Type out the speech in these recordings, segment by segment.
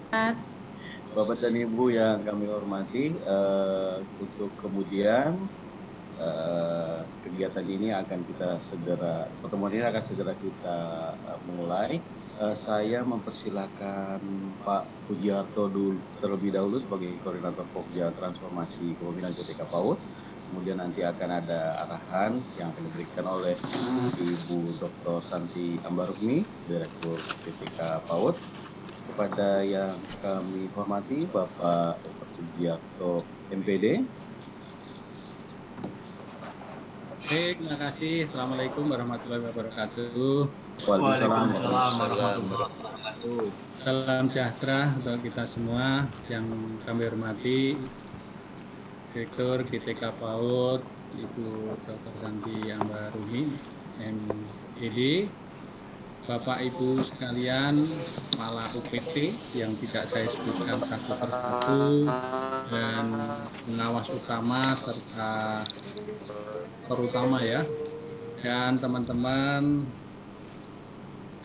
Bapak dan Ibu yang kami hormati, untuk kemudian kegiatan ini akan kita segera, pertemuan ini akan segera kita mulai. Saya mempersilahkan Pak Pujiarto terlebih dahulu sebagai Koordinator Pokja Transformasi Kepemimpinan GTK PAUD. Kemudian nanti akan ada arahan yang akan diberikan oleh Ibu Dr. Santi Ambarukmi, Direktur GTK PAUD. Kepada yang kami hormati Bapak Dr. Pujiarto MPD. Baik, terima kasih. Assalamualaikum warahmatullahi wabarakatuh. Waalaikumsalam warahmatullahi wabarakatuh. Salam sejahtera untuk kita semua yang kami hormati, Direktur GTK PAUD, Ibu Dr. Santi Ambarukmi, MPD, Bapak Ibu sekalian, kepala UPT yang tidak saya sebutkan satu persatu, dan pengawas utama serta terutama ya, dan teman-teman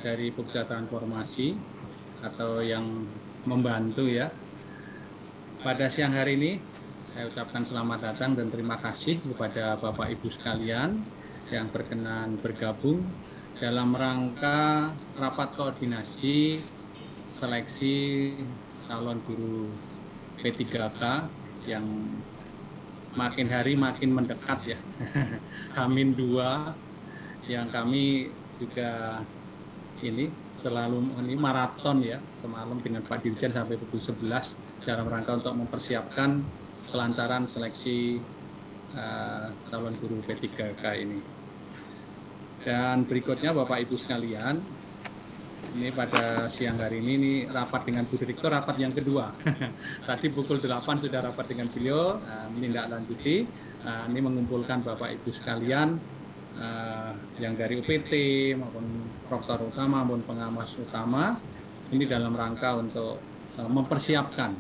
dari Pokja Transformasi atau yang membantu ya. Pada siang hari ini saya ucapkan selamat datang dan terima kasih kepada Bapak Ibu sekalian yang berkenan bergabung dalam rangka rapat koordinasi seleksi calon guru P3K yang makin hari makin mendekat ya. Hamin 2 yang kami juga ini selalu ini maraton ya, semalam dengan Pak Dirjen sampai pukul 11 dalam rangka untuk mempersiapkan kelancaran seleksi calon guru P3K ini. Dan berikutnya Bapak Ibu sekalian, ini pada siang hari ini rapat dengan Bu Direktur, rapat yang kedua. Tadi pukul 8 sudah rapat dengan beliau, menindaklanjuti, ini mengumpulkan Bapak Ibu sekalian yang dari UPT maupun proktor utama maupun pengawas utama, ini dalam rangka untuk mempersiapkan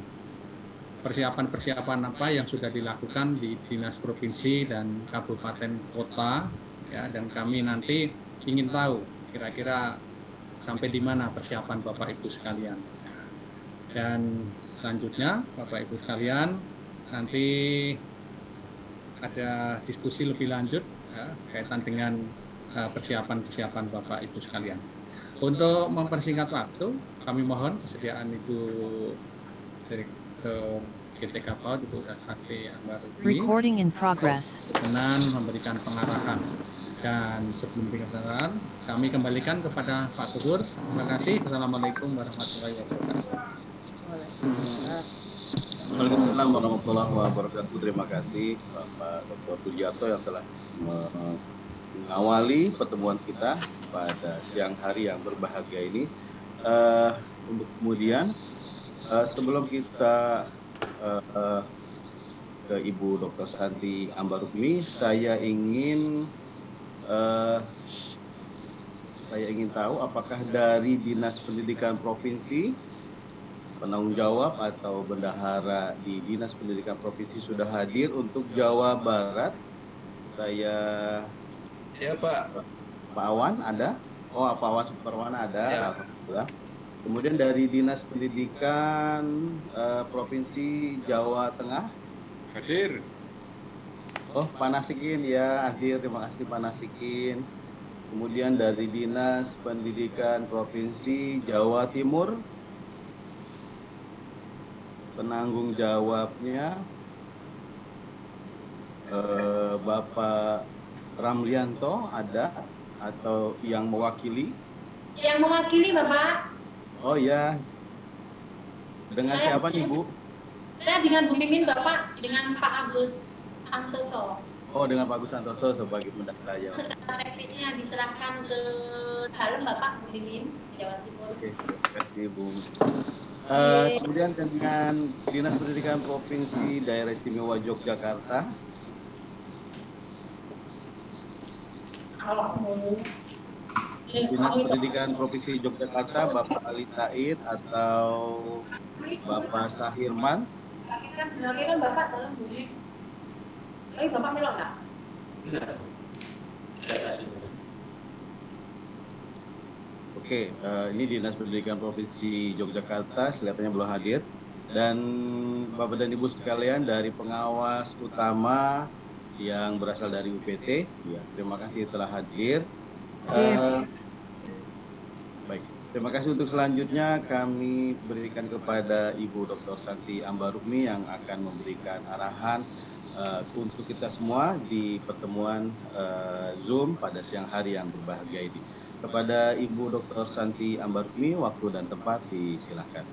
persiapan apa yang sudah dilakukan di dinas provinsi dan kabupaten kota ya, dan kami nanti ingin tahu kira-kira sampai di mana persiapan Bapak Ibu sekalian. Dan selanjutnya Bapak Ibu sekalian nanti ada diskusi lebih lanjut ya, kaitan dengan persiapan Bapak Ibu sekalian. Untuk mempersingkat waktu, kami mohon kesediaan Ibu Direktur GTK PAUD, Ibu Santi Ambarukmi, Recording in progress. dengan memberikan pengarahan. Dan sebelum pengarahan, kami kembalikan kepada Pak Gubernur. Terima kasih. Assalamualaikum warahmatullahi wabarakatuh. Waalaikumsalam warahmatullahi wabarakatuh. Terima kasih Bapak Dr. Pujiarto yang telah mengawali pertemuan kita pada siang hari yang berbahagia ini. Untuk kemudian sebelum kita ke Ibu Dr. Santi Ambarukmi, saya ingin tahu apakah dari Dinas Pendidikan Provinsi, penanggung jawab atau bendahara di Dinas Pendidikan Provinsi sudah hadir untuk Jawa Barat. Ya Pak. Pak Awan ada? Oh, Pak Awan Suparwana ada. Ya. Alhamdulillah. Kemudian dari Dinas Pendidikan Provinsi Jawa Tengah Hadir. Oh, Pak Nasikin ya, hadir. Terima kasih Pak Nasikin. Kemudian dari Dinas Pendidikan Provinsi Jawa Timur, penanggung jawabnya Bapak Ramlianto ada atau yang mewakili? Yang mewakili Bapak. Oh ya. Dengan siapa nih Bu? Saya dengan Bu Mimin Bapak, dengan Pak Agus Santoso. Oh, dengan Pak Agus Santoso sebagai bendahara Jawa. Secara teknisnya diserahkan ke dalam Bapak Bu Mimin, Jawa Timur. Oke, terima kasih Bu. Kemudian dengan Dinas Pendidikan Provinsi Daerah Istimewa Yogyakarta. Dinas Pendidikan Provinsi Yogyakarta, Bapak Ali Said atau Bapak Sahirman. Kira-kira Bapak dalam bunyi. Bapak melok nggak? Oke, ini Dinas Pendidikan Provinsi Yogyakarta kelihatannya belum hadir. Dan Bapak dan Ibu sekalian dari pengawas utama yang berasal dari UPT, ya, terima kasih telah hadir. Baik, terima kasih. Untuk selanjutnya kami berikan kepada Ibu Dr. Santi Ambarukmi yang akan memberikan arahan untuk kita semua di pertemuan Zoom pada siang hari yang berbahagia ini. Kepada Ibu Dr. Santi Ambarukmi, waktu dan tempat disilahkan.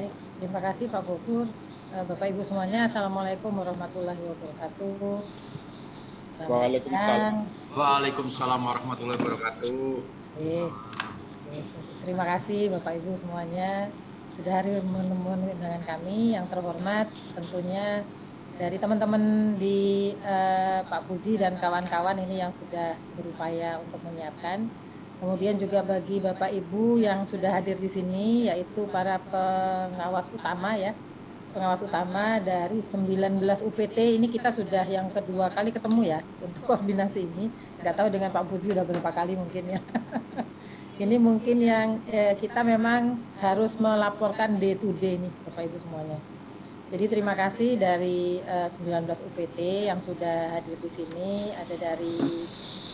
Baik, terima kasih Pak Gofur. Bapak Ibu semuanya, Assalamualaikum warahmatullahi wabarakatuh. Waalaikumsalam. Waalaikumsalam warahmatullahi wabarakatuh. Terima kasih Bapak Ibu semuanya sudah hadir menemui dengan kami. Yang terhormat tentunya dari teman-teman di Pak Puji dan kawan-kawan ini yang sudah berupaya untuk menyiapkan. Kemudian juga bagi Bapak Ibu yang sudah hadir di sini, yaitu para pengawas utama ya, pengawas utama dari 19 UPT. Ini kita sudah yang kedua kali ketemu ya untuk koordinasi ini. Nggak tahu dengan Pak Puji udah berapa kali mungkin ya. Ini mungkin yang kita memang harus melaporkan day to day nih Bapak Ibu semuanya. Jadi terima kasih dari 19 UPT yang sudah hadir di sini. Ada dari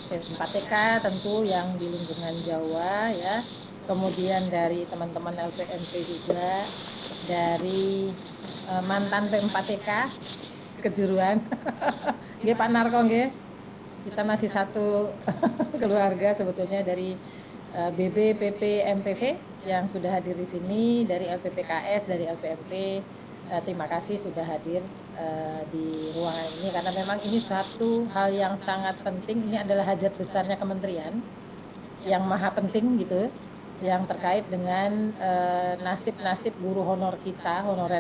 P4TK tentu yang di lingkungan Jawa ya. Kemudian dari teman-teman LPMP juga, dari mantan P4TK kejuruan. Nggih Pak Narko nggih. Kita masih satu keluarga sebetulnya dari BB, PP, MPV yang sudah hadir di sini, dari LPPKS, dari LPMP. Terima kasih sudah hadir di ruangan ini karena memang ini suatu hal yang sangat penting. Ini adalah hajat besarnya kementerian yang maha penting gitu, yang terkait dengan nasib-nasib guru honorer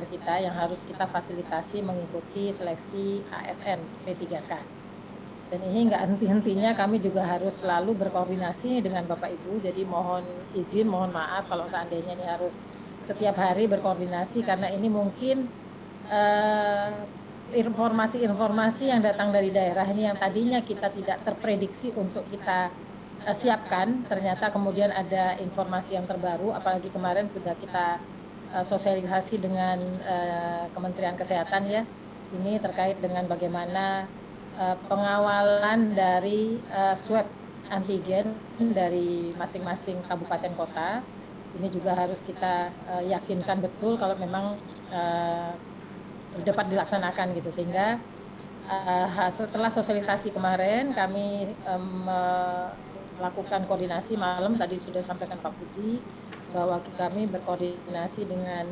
kita yang harus kita fasilitasi mengikuti seleksi ASN P3K. Dan ini nggak henti-hentinya, kami juga harus selalu berkoordinasi dengan Bapak Ibu. Jadi mohon izin, mohon maaf kalau seandainya ini harus setiap hari berkoordinasi karena ini mungkin informasi-informasi yang datang dari daerah ini yang tadinya kita tidak terprediksi untuk kita siapkan, ternyata kemudian ada informasi yang terbaru, apalagi kemarin sudah kita sosialisasi dengan Kementerian Kesehatan ya, ini terkait dengan bagaimana pengawalan dari swab antigen dari masing-masing kabupaten kota. Ini juga harus kita yakinkan betul kalau memang dapat dilaksanakan gitu, sehingga setelah sosialisasi kemarin kami melakukan koordinasi malam, tadi sudah sampaikan Pak Puji bahwa kami berkoordinasi dengan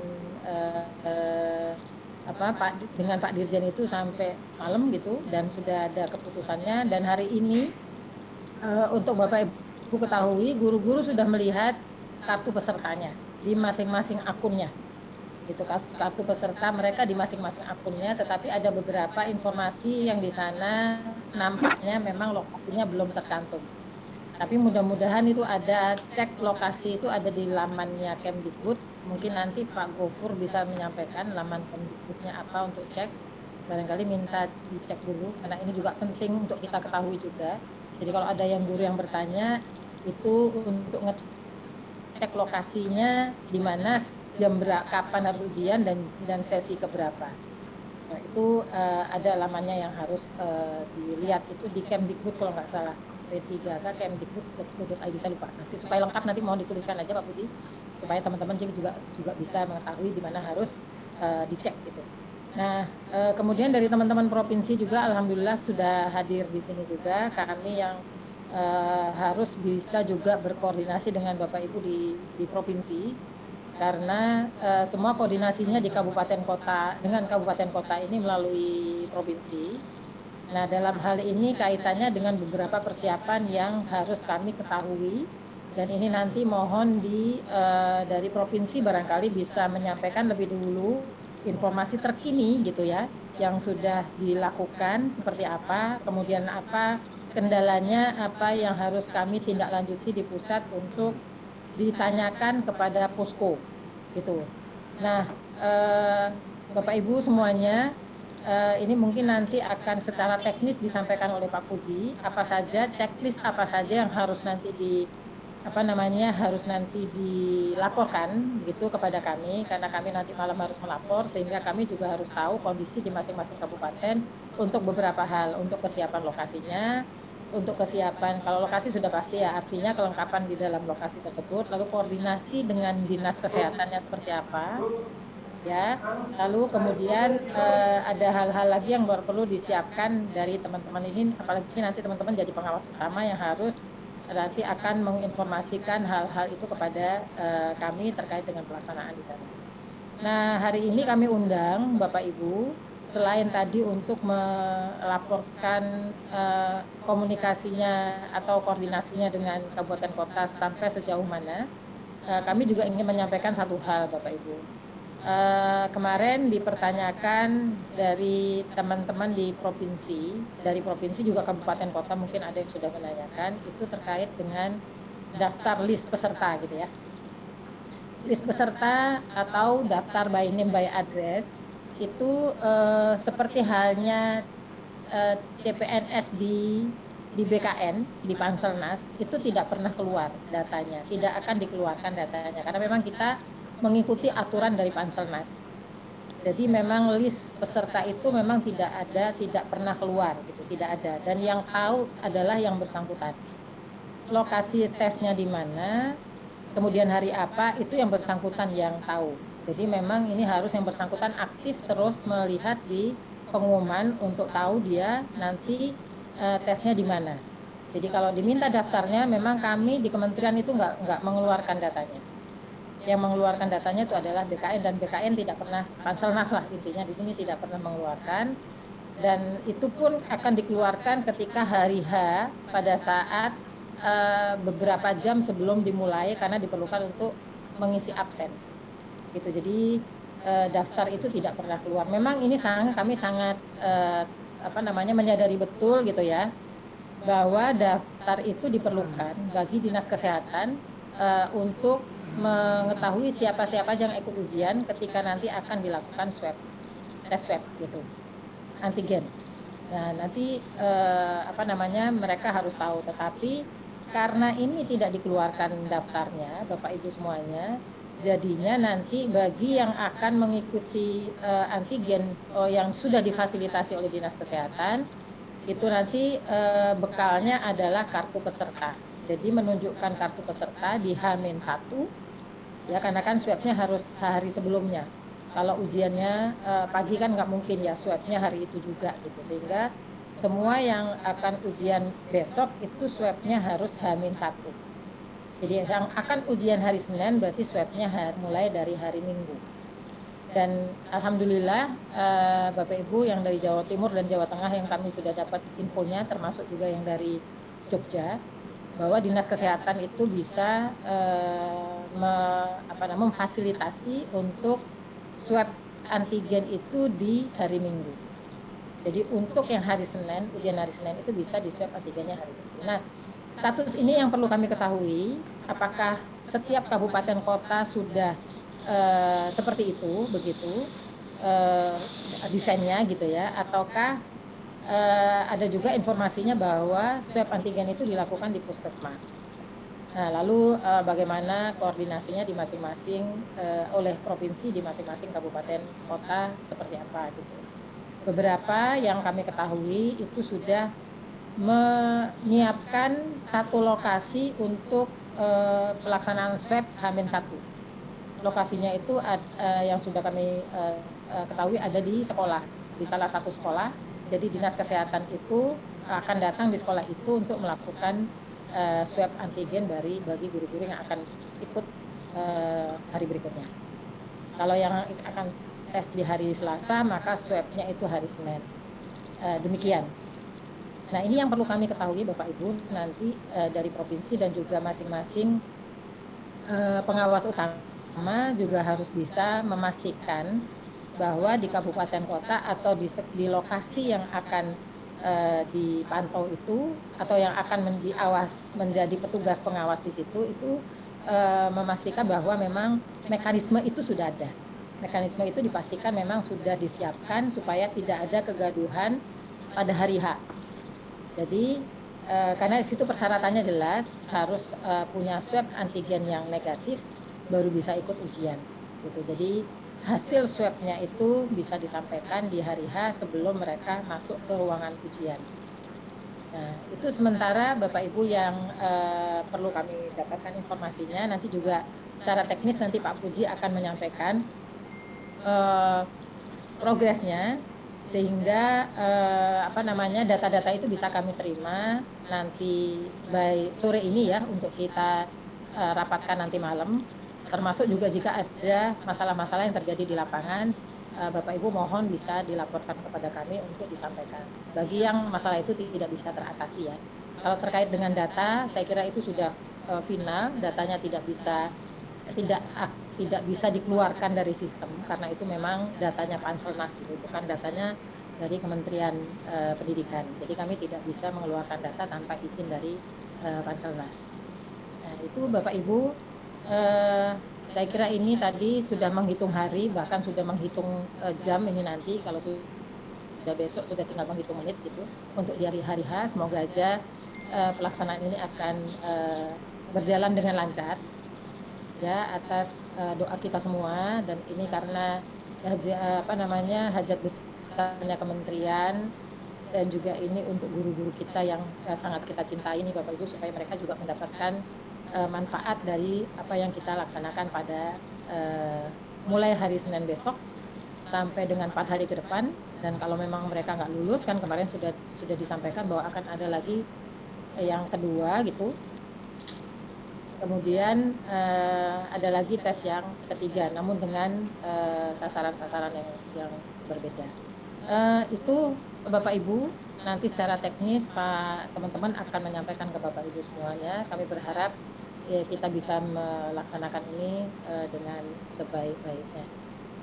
dengan Pak Dirjen itu sampai malam gitu, dan sudah ada keputusannya. Dan hari ini untuk Bapak Ibu ketahui, guru-guru sudah melihat kartu pesertanya di masing-masing akunnya. Itu kartu peserta mereka di masing-masing akunnya, tetapi ada beberapa informasi yang di sana nampaknya memang lokasinya belum tercantum. Tapi mudah-mudahan itu ada, cek lokasi itu ada di lamannya Kemdikbud. Mungkin nanti Pak Gofur bisa menyampaikan laman Kemdikbudnya apa untuk cek. Barangkali minta dicek dulu karena ini juga penting untuk kita ketahui juga. Jadi kalau ada yang guru yang bertanya itu untuk ngecek lokasinya di mana, jam berapa, kapan harus ujian dan sesi keberapa. Nah, itu ada lamannya yang harus dilihat, itu di Kemdikbud kalau nggak salah. P3K Kemdikbud.go.id, saya lupa. Nanti supaya lengkap nanti mohon dituliskan aja Pak Puji, supaya teman-teman juga bisa mengetahui di mana harus dicek gitu. Nah, kemudian dari teman-teman provinsi juga alhamdulillah sudah hadir di sini juga. Kami yang harus bisa juga berkoordinasi dengan Bapak Ibu di provinsi, karena semua koordinasinya di kabupaten kota dengan kabupaten kota ini melalui provinsi. Nah, dalam hal ini kaitannya dengan beberapa persiapan yang harus kami ketahui, dan ini nanti mohon dari provinsi barangkali bisa menyampaikan lebih dulu informasi terkini gitu ya, yang sudah dilakukan seperti apa, kemudian apa kendalanya, apa yang harus kami tindak lanjuti di pusat untuk ditanyakan kepada posko gitu. Nah, Bapak Ibu semuanya, ini mungkin nanti akan secara teknis disampaikan oleh Pak Puji, apa saja checklist apa saja yang harus nanti harus nanti dilaporkan gitu kepada kami, karena kami nanti malam harus melapor, sehingga kami juga harus tahu kondisi di masing-masing kabupaten untuk beberapa hal, untuk kesiapan lokasinya, untuk kesiapan, kalau lokasi sudah pasti ya, artinya kelengkapan di dalam lokasi tersebut, lalu koordinasi dengan dinas kesehatannya seperti apa, ya, lalu kemudian ada hal-hal lagi yang perlu disiapkan dari teman-teman ini, apalagi nanti teman-teman jadi pengawas utama yang harus nanti akan menginformasikan hal-hal itu kepada kami terkait dengan pelaksanaan di sana. Nah, hari ini kami undang Bapak Ibu, selain tadi untuk melaporkan komunikasinya atau koordinasinya dengan kabupaten kota sampai sejauh mana, kami juga ingin menyampaikan satu hal Bapak Ibu. Kemarin dipertanyakan dari teman-teman di provinsi, dari provinsi juga kabupaten kota mungkin ada yang sudah menanyakan, itu terkait dengan daftar list peserta gitu ya. List peserta atau daftar by name by address itu seperti halnya CPNS di BKN, di Panselnas, itu tidak pernah keluar datanya, tidak akan dikeluarkan datanya, karena memang kita mengikuti aturan dari Panselnas. Jadi memang list peserta itu memang tidak ada, tidak pernah keluar gitu, tidak ada. Dan yang tahu adalah yang bersangkutan. Lokasi tesnya di mana, kemudian hari apa, itu yang bersangkutan yang tahu. Jadi memang ini harus yang bersangkutan aktif terus melihat di pengumuman untuk tahu dia nanti tesnya di mana. Jadi kalau diminta daftarnya, memang kami di kementerian itu nggak mengeluarkan datanya. Yang mengeluarkan datanya itu adalah BKN, dan BKN tidak pernah, Panselnas lah intinya di sini tidak pernah mengeluarkan, dan itu pun akan dikeluarkan ketika hari H pada saat beberapa jam sebelum dimulai, karena diperlukan untuk mengisi absen gitu. Jadi daftar itu tidak pernah keluar. Memang ini kami sangat menyadari betul gitu ya, bahwa daftar itu diperlukan bagi dinas kesehatan untuk mengetahui siapa-siapa yang ikut ujian ketika nanti akan dilakukan tes swab gitu, antigen. Nah, nanti mereka harus tahu, tetapi karena ini tidak dikeluarkan daftarnya Bapak Ibu semuanya, jadinya nanti bagi yang akan mengikuti antigen yang sudah difasilitasi oleh dinas kesehatan, itu nanti bekalnya adalah kartu peserta. Jadi menunjukkan kartu peserta di H-1 ya, karena kan swabnya harus sehari sebelumnya. Kalau ujiannya pagi kan nggak mungkin ya swabnya hari itu juga gitu, sehingga semua yang akan ujian besok itu swabnya harus H-1. Jadi yang akan ujian hari Senin berarti swabnya mulai dari hari Minggu. Dan alhamdulillah Bapak Ibu yang dari Jawa Timur dan Jawa Tengah yang kami sudah dapat infonya, termasuk juga yang dari Jogja, bahwa dinas kesehatan itu bisa memfasilitasi untuk swab antigen itu di hari Minggu. Jadi untuk yang hari Senin, ujian hari Senin itu bisa di swab antigennya hari Minggu. Nah, status ini yang perlu kami ketahui, apakah setiap kabupaten kota sudah seperti itu, begitu desainnya gitu ya, ataukah ada juga informasinya bahwa swab antigen itu dilakukan di puskesmas. Nah, lalu bagaimana koordinasinya di masing-masing oleh provinsi, di masing-masing kabupaten kota seperti apa gitu. Beberapa yang kami ketahui itu sudah menyiapkan satu lokasi untuk pelaksanaan swab H-1. Lokasinya itu yang sudah kami ketahui ada di sekolah, di salah satu sekolah. Jadi dinas kesehatan itu akan datang di sekolah itu untuk melakukan swab antigen bagi guru-guru yang akan ikut hari berikutnya. Kalau yang akan tes di hari Selasa, maka swabnya itu hari Senin. Demikian. Nah, ini yang perlu kami ketahui Bapak Ibu nanti dari provinsi, dan juga masing-masing pengawas utama juga harus bisa memastikan bahwa di kabupaten kota atau di lokasi yang akan dipantau itu, atau yang akan menjadi petugas pengawas di situ, itu memastikan bahwa memang mekanisme itu sudah ada. Mekanisme itu dipastikan memang sudah disiapkan supaya tidak ada kegaduhan pada hari H. Jadi karena di situ persyaratannya jelas harus punya swab antigen yang negatif baru bisa ikut ujian gitu. Jadi hasil swabnya itu bisa disampaikan di hari H sebelum mereka masuk ke ruangan ujian. Nah, itu sementara Bapak Ibu yang perlu kami dapatkan informasinya. Nanti juga secara teknis nanti Pak Puji akan menyampaikan progresnya sehingga data-data itu bisa kami terima nanti by sore ini ya untuk kita rapatkan nanti malam, termasuk juga jika ada masalah-masalah yang terjadi di lapangan, Bapak Ibu mohon bisa dilaporkan kepada kami untuk disampaikan bagi yang masalah itu tidak bisa teratasi ya. Kalau terkait dengan data saya kira itu sudah final, datanya tidak bisa dikeluarkan dari sistem karena itu memang datanya Panselnas gitu, bukan datanya dari Kementerian Pendidikan. Jadi kami tidak bisa mengeluarkan data tanpa izin dari Panselnas. Nah, itu Bapak Ibu, saya kira ini tadi sudah menghitung hari, bahkan sudah menghitung jam ini nanti kalau sudah besok sudah tinggal menghitung menit gitu untuk di hari H. Semoga aja pelaksanaan ini akan berjalan dengan lancar. Ya, atas doa kita semua dan ini karena hajat besarnya kementerian dan juga ini untuk guru-guru kita yang sangat kita cintai ini Bapak Ibu supaya mereka juga mendapatkan manfaat dari apa yang kita laksanakan pada mulai hari Senin besok sampai dengan 4 hari ke depan. Dan kalau memang mereka nggak lulus, kan kemarin sudah disampaikan bahwa akan ada lagi yang kedua gitu. Kemudian ada lagi tes yang ketiga, namun dengan sasaran-sasaran yang berbeda. Itu Bapak Ibu, nanti secara teknis Pak teman-teman akan menyampaikan ke Bapak Ibu semuanya. Kami berharap kita bisa melaksanakan ini dengan sebaik-baiknya.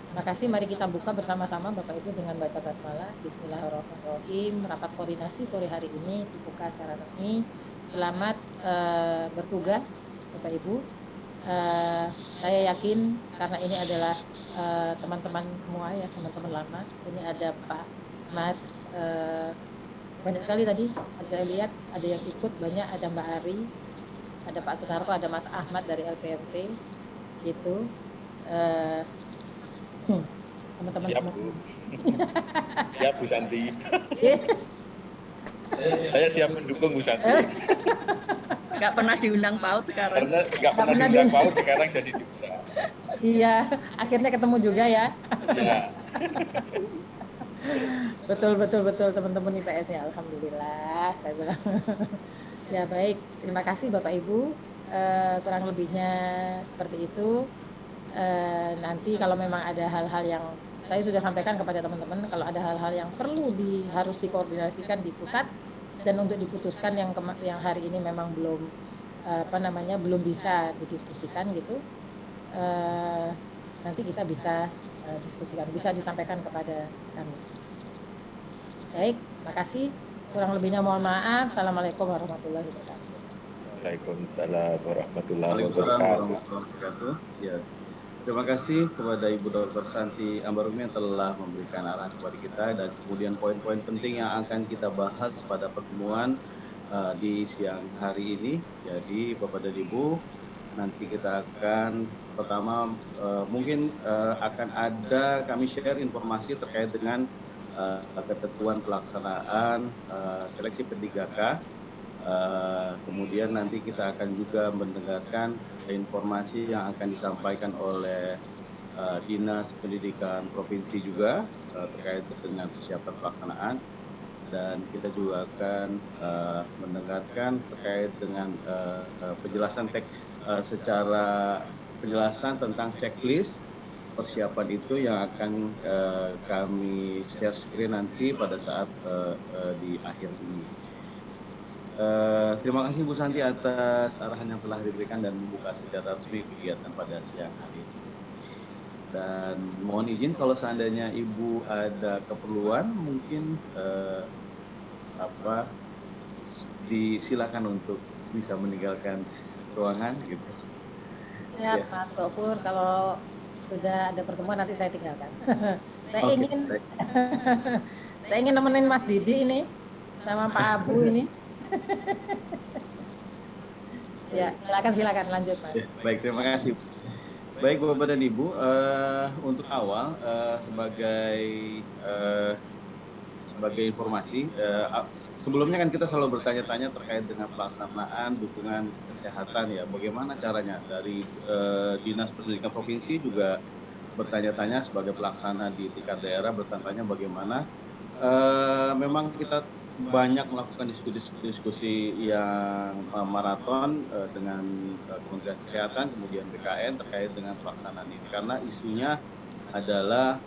Terima kasih, mari kita buka bersama-sama Bapak Ibu dengan baca basmalah. Bismillahirrahmanirrahim. Rapat koordinasi sore hari ini dibuka secara resmi. Selamat bertugas Bapak Ibu, saya yakin karena ini adalah teman-teman semua ya, teman-teman lama. Ini ada Pak Mas, banyak sekali tadi saya lihat ada yang ikut banyak, ada Mbak Ari, ada Pak Sunarko, ada Mas Ahmad dari LPMP gitu. Teman-teman siap, semua. Bu. Siap Bu Santi. Saya siap mendukung Bu Santi. Nggak pernah diundang PAUD sekarang. Karena nggak pernah diundang PAUD, sekarang jadi diundang. Iya, akhirnya ketemu juga ya. Ya. Betul teman-teman IPS-nya, alhamdulillah saya bilang. Ya baik, terima kasih Bapak Ibu. Kurang lebihnya seperti itu. Nanti kalau memang ada hal-hal yang saya sudah sampaikan kepada teman-teman, kalau ada hal-hal yang perlu harus dikoordinasikan di pusat dan untuk diputuskan yang hari ini memang belum belum bisa didiskusikan gitu, nanti kita bisa diskusikan, bisa disampaikan kepada kami. Baik, makasih. Kurang lebihnya mohon maaf. Assalamualaikum warahmatullahi wabarakatuh. Waalaikumsalam warahmatullahi Waalaikumsalam wabarakatuh. warahmatullahi wabarakatuh. Ya. Terima kasih kepada Ibu Dr. Santi Ambarumi yang telah memberikan arahan kepada kita dan kemudian poin-poin penting yang akan kita bahas pada pertemuan di siang hari ini. Jadi Bapak dan Ibu, nanti kita akan pertama mungkin akan ada kami share informasi terkait dengan ketentuan pelaksanaan seleksi P3K. Kemudian nanti kita akan juga mendengarkan informasi yang akan disampaikan oleh Dinas Pendidikan Provinsi juga terkait dengan persiapan pelaksanaan, dan kita juga akan mendengarkan terkait dengan penjelasan secara penjelasan tentang checklist persiapan itu yang akan kami share screen nanti pada saat di akhir ini. Terima kasih Bu Santi atas arahan yang telah diberikan dan membuka secara resmi kegiatan pada siang hari ini. Dan mohon izin kalau seandainya Ibu ada keperluan mungkin disilakan untuk bisa meninggalkan ruangan gitu. Ya, Mas Gofur, kalau sudah ada pertemuan nanti saya tinggalkan. Saya ingin nemenin Mas Didi ini sama Pak Abu ini. Ya, silakan lanjut, Mas. Ya, baik, terima kasih. Baik Bapak dan Ibu, untuk awal sebagai informasi, sebelumnya kan kita selalu bertanya-tanya terkait dengan pelaksanaan dukungan kesehatan ya, bagaimana caranya dari Dinas Pendidikan Provinsi juga bertanya-tanya sebagai pelaksana di tingkat daerah bertanya bagaimana. Memang kita banyak melakukan diskusi yang maraton dengan Kementerian Kesehatan, kemudian BKN terkait dengan pelaksanaan ini, karena isunya adalah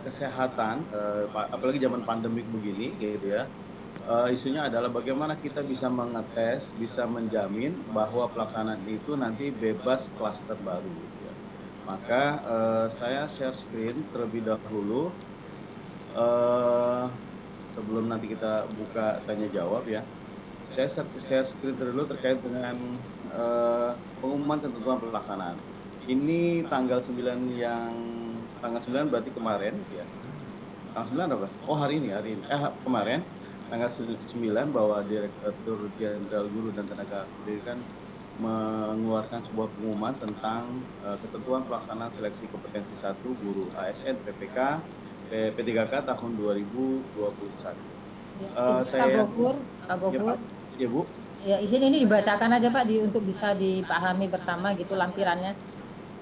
kesehatan, apalagi zaman pandemik begini gitu ya. Isunya adalah bagaimana kita bisa mengetes, bisa menjamin bahwa pelaksanaan itu nanti bebas klaster baru gitu ya. Maka saya share screen terlebih dahulu sebelum nanti kita buka tanya jawab ya. Saya share screen dulu terkait dengan pengumuman ketentuan pelaksanaan. Ini tanggal 9 berarti kemarin ya. Tanggal 9 apa? Oh hari ini. Kemarin tanggal 9 bahwa Direktur Jenderal Guru dan Tenaga Pendidikan mengeluarkan sebuah pengumuman tentang ketentuan pelaksanaan seleksi kompetensi 1 guru ASN PPK P3K tahun 2021. Pak Gofur. Ya Bu. Ya, izin ini dibacakan aja Pak untuk bisa dipahami bersama gitu lampirannya.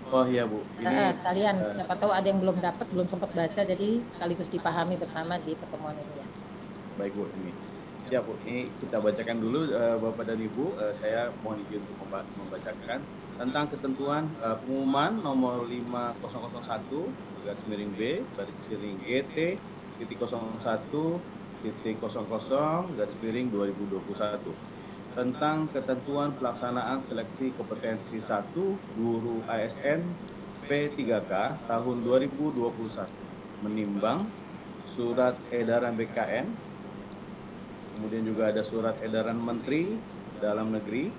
Oh iya Bu. Ini sekalian siapa tahu ada yang belum sempat baca, jadi sekaligus dipahami bersama di pertemuan ini ya. Baik Bu, ini siap Bu. Ini kita bacakan dulu Bapak dan Ibu. Saya mohon izin untuk membacakan tentang ketentuan pengumuman nomor 5001 /B GT 01.00/2021 tentang ketentuan pelaksanaan seleksi kompetensi 1 guru ASN P3K tahun 2021 menimbang surat edaran BKN, kemudian juga ada surat edaran Menteri Dalam Negeri,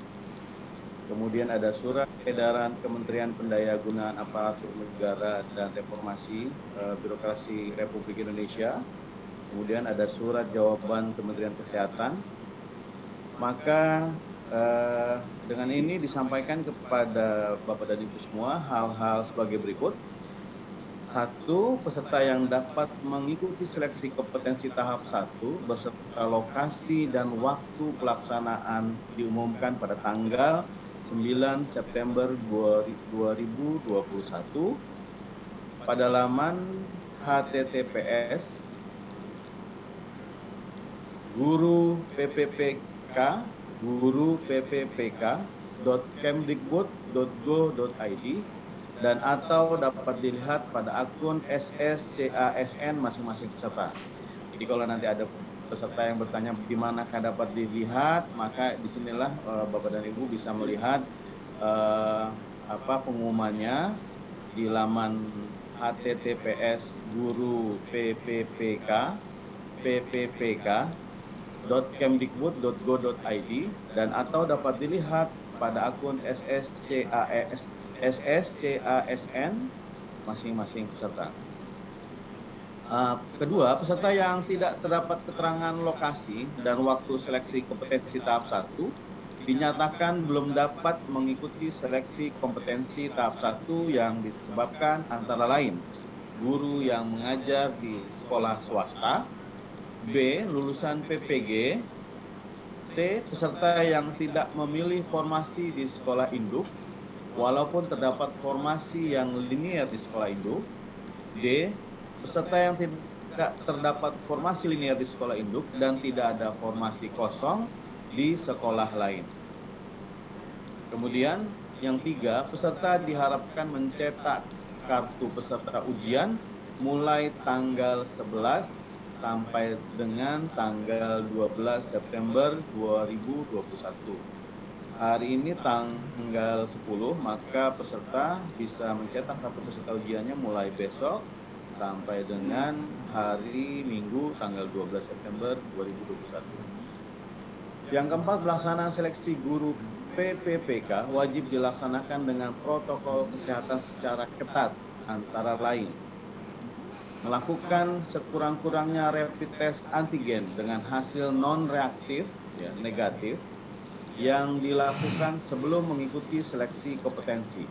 kemudian ada surat edaran Kementerian Pendayagunaan Aparatur Negara dan Reformasi Birokrasi Republik Indonesia, kemudian ada surat jawaban Kementerian Kesehatan. Maka dengan ini disampaikan kepada Bapak dan Ibu semua hal-hal sebagai berikut. 1. Peserta yang dapat mengikuti seleksi kompetensi tahap 1 beserta lokasi dan waktu pelaksanaan diumumkan pada tanggal 9 September 2021 pada laman https guruppk.kemdikbud.go.id dan atau dapat dilihat pada akun SSCASN masing-masing peserta. Jadi kalau nanti ada peserta yang bertanya di manakah dapat dilihat, maka disinilah Bapak dan Ibu bisa melihat pengumumannya di laman https guruppk.kemdikbud.go.id dan atau dapat dilihat pada akun SSCASN masing-masing peserta. Kedua, peserta yang tidak terdapat keterangan lokasi dan waktu seleksi kompetensi tahap 1 dinyatakan belum dapat mengikuti seleksi kompetensi tahap 1 yang disebabkan antara lain guru yang mengajar di sekolah swasta, B. lulusan PPG, C. peserta yang tidak memilih formasi di sekolah induk walaupun terdapat formasi yang linier di sekolah induk, D. peserta yang tidak terdapat formasi linier di sekolah induk dan tidak ada formasi kosong di sekolah lain. Kemudian yang 3, peserta diharapkan mencetak kartu peserta ujian mulai tanggal 11 sampai dengan tanggal 12 September 2021. Hari ini tanggal 10, maka peserta bisa mencetak kartu peserta ujiannya mulai besok sampai dengan hari Minggu tanggal 12 September 2021. Yang keempat, pelaksanaan seleksi guru PPPK wajib dilaksanakan dengan protokol kesehatan secara ketat, antara lain melakukan sekurang-kurangnya rapid test antigen dengan hasil non-reaktif, ya, negatif, yang dilakukan sebelum mengikuti seleksi kompetensi.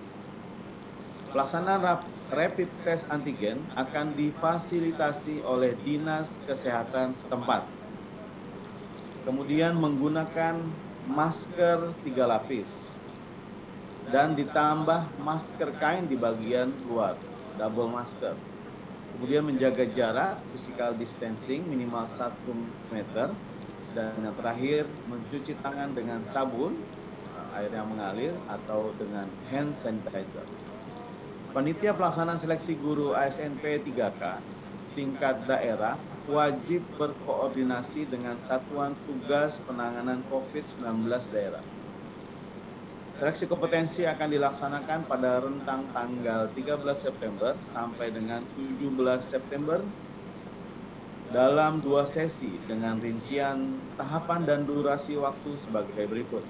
Pelaksanaan rapid test antigen akan difasilitasi oleh Dinas Kesehatan setempat. Kemudian menggunakan masker 3 lapis dan ditambah masker kain di bagian luar, double masker. Kemudian menjaga jarak, physical distancing minimal 1 meter. Dan yang terakhir, mencuci tangan dengan sabun, air yang mengalir, atau dengan hand sanitizer. Panitia pelaksanaan seleksi guru ASNP 3K tingkat daerah wajib berkoordinasi dengan Satuan Tugas Penanganan COVID-19 daerah. Seleksi kompetensi akan dilaksanakan pada rentang tanggal 13 September sampai dengan 17 September dalam 2 sesi dengan rincian tahapan dan durasi waktu sebagai berikut.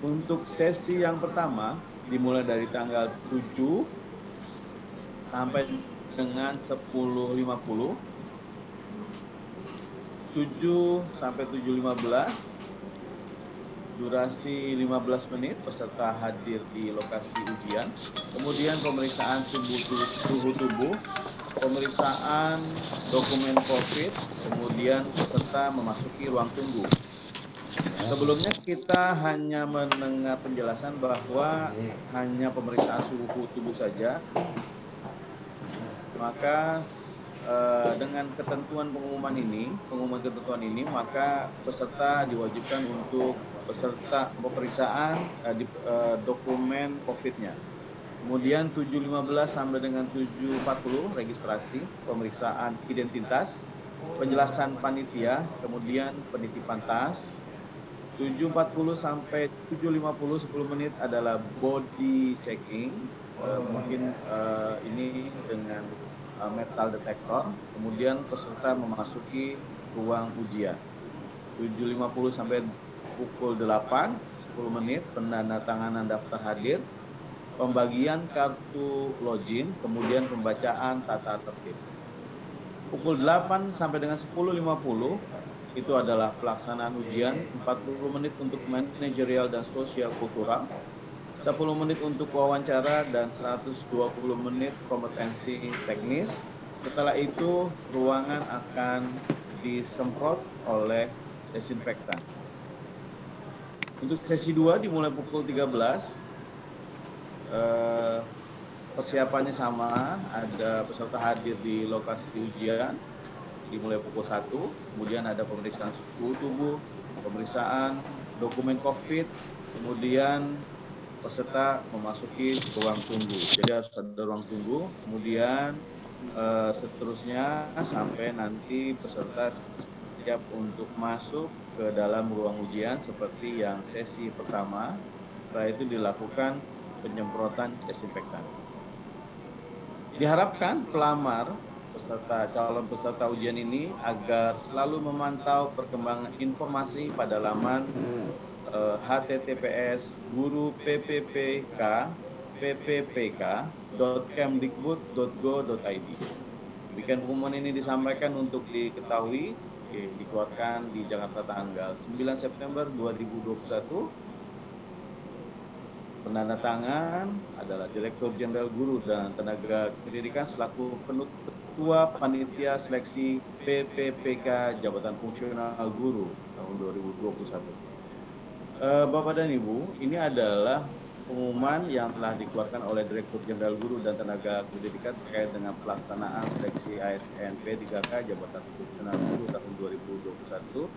Untuk sesi yang pertama dimulai dari tanggal 7 sampai dengan 10.50, 7 sampai 7.15, durasi 15 menit, peserta hadir di lokasi ujian, kemudian pemeriksaan suhu tubuh, pemeriksaan dokumen COVID, kemudian peserta memasuki ruang tunggu. Sebelumnya kita hanya mendengar penjelasan bahwa hanya pemeriksaan suhu tubuh saja. Maka dengan pengumuman ketentuan ini, maka peserta diwajibkan untuk pemeriksaan dokumen COVID-nya. Kemudian 7.15 sampai dengan 7.40 registrasi, pemeriksaan identitas, penjelasan panitia, kemudian penitipan tas. 7.40 sampai 7.50 10 menit adalah body checking, mungkin ini dengan metal detector. Kemudian peserta memasuki ruang ujian. 7.50 sampai pukul 8 10 menit penandatanganan daftar hadir, pembagian kartu login, kemudian pembacaan tata tertib. Pukul 8 sampai dengan 10.50 itu adalah pelaksanaan ujian, 40 menit untuk manajerial dan sosial kultural, 10 menit untuk wawancara, dan 120 menit kompetensi teknis. Setelah itu, ruangan akan disemprot oleh desinfektan. Untuk sesi 2 dimulai pukul 13. Persiapannya sama, ada peserta hadir di lokasi ujian, dimulai pukul 1, kemudian ada pemeriksaan suhu tubuh, pemeriksaan dokumen COVID, kemudian peserta memasuki ruang tunggu. Jadi harus ada ruang tunggu, kemudian seterusnya sampai nanti peserta siap untuk masuk ke dalam ruang ujian seperti yang sesi pertama. Setelah itu dilakukan penyemprotan desinfektan. Diharapkan pelamar calon peserta ujian ini agar selalu memantau perkembangan informasi pada laman https://guru-pppk.kemdikbud.go.id. Demikian pengumuman ini disampaikan untuk diketahui, dikeluarkan di Jakarta tanggal 9 September 2021. Penandatangan adalah Direktur Jenderal Guru dan Tenaga Pendidikan selaku Ketua Panitia Seleksi PPPK Jabatan Fungsional Guru tahun 2021. Bapak dan Ibu, ini adalah pengumuman yang telah dikeluarkan oleh Direktur Jenderal Guru dan Tenaga Pendidikan terkait dengan pelaksanaan seleksi ASNP 3K Jabatan Fungsional Guru tahun 2021.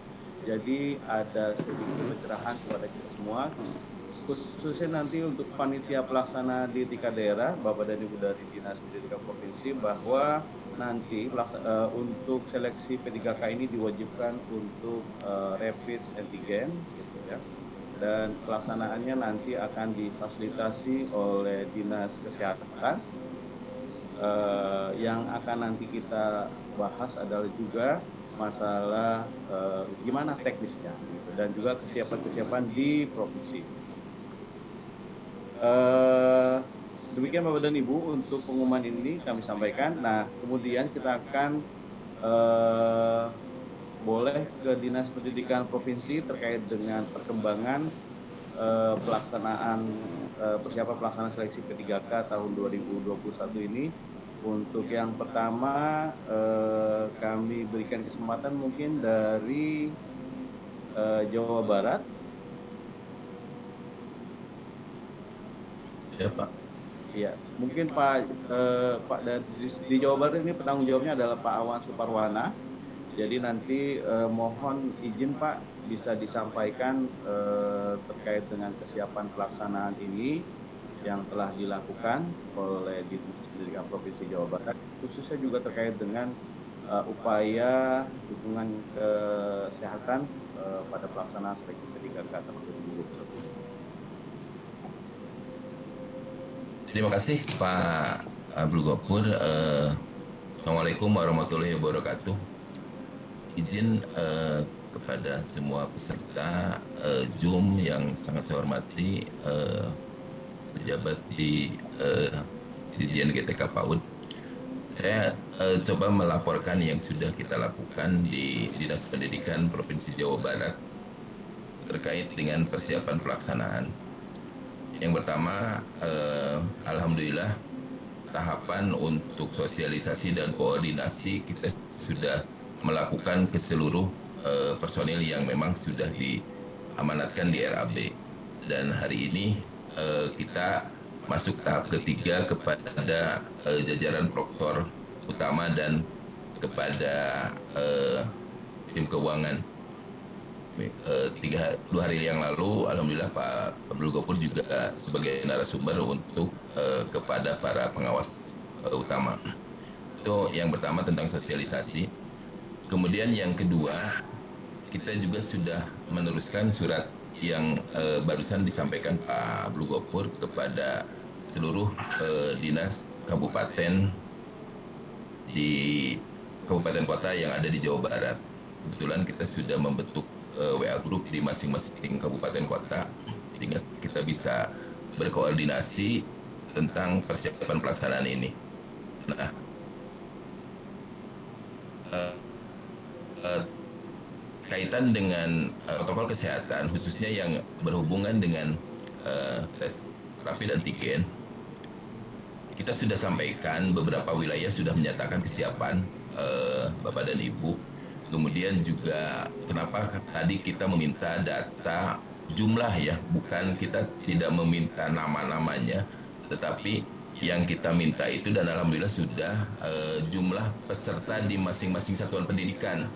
Jadi ada sedikit pencerahan kepada kita semua, khususnya nanti untuk panitia pelaksana di tingkat daerah, Bapak dan Ibu dari Dinas Pendidikan Provinsi, bahwa nanti untuk seleksi P3K ini diwajibkan untuk rapid antigen, gitu ya. Dan pelaksanaannya nanti akan difasilitasi oleh Dinas Kesehatan. Yang akan nanti kita bahas adalah juga masalah gimana teknisnya, gitu, dan juga kesiapan di provinsi. Demikian Bapak dan Ibu untuk pengumuman ini kami sampaikan. Nah, kemudian kita akan boleh ke Dinas Pendidikan Provinsi terkait dengan perkembangan pelaksanaan persiapan pelaksanaan seleksi P3K tahun 2021 ini. Untuk yang pertama kami berikan kesempatan mungkin dari Jawa Barat. Ya Pak. Iya, mungkin Pak dari di Jawa Barat ini penanggung jawabnya adalah Pak Awan Suparwana. Jadi nanti mohon izin Pak bisa disampaikan terkait dengan kesiapan pelaksanaan ini yang telah dilakukan oleh Dinas Pendidikan Provinsi Jawa Barat, khususnya juga terkait dengan upaya dukungan kesehatan pada pelaksanaan seleksi P3K tahun 2021. Terima kasih Pak Abdul Ghafur. Assalamualaikum warahmatullahi wabarakatuh. Izin kepada semua peserta Zoom yang sangat saya hormati, pejabat di Dirjen GTK PAUD. Saya coba melaporkan yang sudah kita lakukan di Dinas Pendidikan Provinsi Jawa Barat terkait dengan persiapan pelaksanaan. Yang pertama, alhamdulillah tahapan untuk sosialisasi dan koordinasi kita sudah melakukan ke seluruh personil yang memang sudah diamanatkan di RAB. Dan hari ini kita masuk tahap ketiga kepada jajaran proktor utama dan kepada tim keuangan. 2 hari yang lalu, alhamdulillah Pak Abdul Ghafur juga sebagai narasumber untuk kepada para pengawas utama. Itu yang pertama tentang sosialisasi. Kemudian yang kedua, kita juga sudah meneruskan surat yang barusan disampaikan Pak Abdul Ghafur kepada seluruh dinas kabupaten di kabupaten kota yang ada di Jawa Barat. Kebetulan kita sudah membentuk WA group di masing-masing kabupaten kota sehingga kita bisa berkoordinasi tentang persiapan pelaksanaan ini. Nah, kaitan dengan protokol kesehatan khususnya yang berhubungan dengan tes rapid antigen, kita sudah sampaikan beberapa wilayah sudah menyatakan kesiapan Bapak dan Ibu. Kemudian juga kenapa tadi kita meminta data jumlah ya, bukan kita tidak meminta nama-namanya, tetapi yang kita minta itu dan alhamdulillah sudah jumlah peserta di masing-masing satuan pendidikan.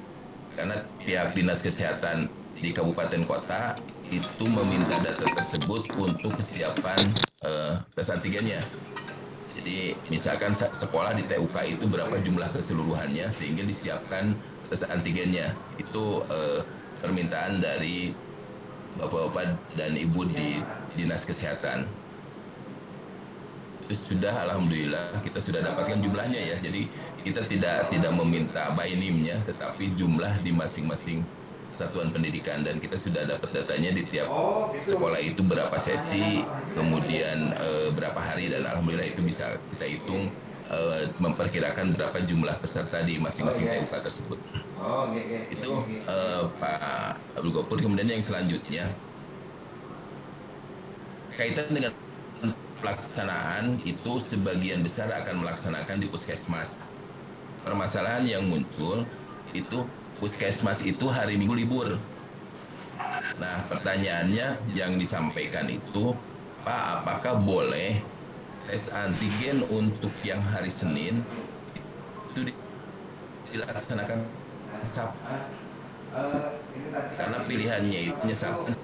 Karena pihak Dinas Kesehatan di kabupaten kota itu meminta data tersebut untuk kesiapan tes antigennya. Jadi misalkan sekolah di TUK itu berapa jumlah keseluruhannya sehingga disiapkan tes antigennya. Itu permintaan dari Bapak-Bapak dan Ibu di Dinas Kesehatan. Itu sudah alhamdulillah kita sudah dapatkan jumlahnya ya. Jadi kita tidak meminta by name-nya, tetapi jumlah di masing-masing satuan pendidikan, dan kita sudah dapat datanya di tiap sekolah itu berapa sesi, kemudian berapa hari, dan alhamdulillah itu bisa kita hitung memperkirakan berapa jumlah peserta di masing-masing TUK tersebut. Itu Pak Abdul Ghafur. Kemudian yang selanjutnya kaitan dengan pelaksanaan itu sebagian besar akan melaksanakan di puskesmas. Permasalahan yang muncul itu puskesmas itu hari Minggu libur. Nah, pertanyaannya yang disampaikan itu, Pak, apakah boleh tes antigen untuk yang hari Senin itu dilaksanakan Sabtu? Karena pilihannya itu Sabtu.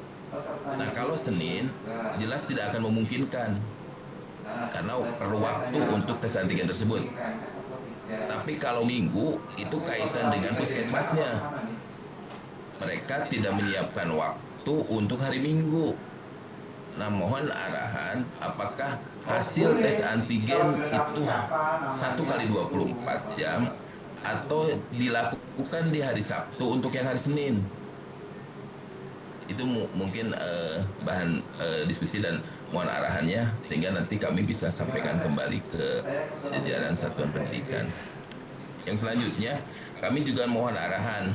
Nah, kalau Senin jelas tidak akan memungkinkan karena perlu waktu untuk tes antigen tersebut. Tapi kalau Minggu itu kaitan dengan puskesmasnya. Mereka tidak menyiapkan waktu untuk hari Minggu. Nah, mohon arahan apakah hasil tes antigen itu 1 kali 24 jam atau dilakukan di hari Sabtu untuk yang hari Senin. Itu mungkin bahan diskusi, dan mohon arahannya sehingga nanti kami bisa sampaikan kembali ke jajaran satuan pendidikan. Yang selanjutnya, kami juga mohon arahan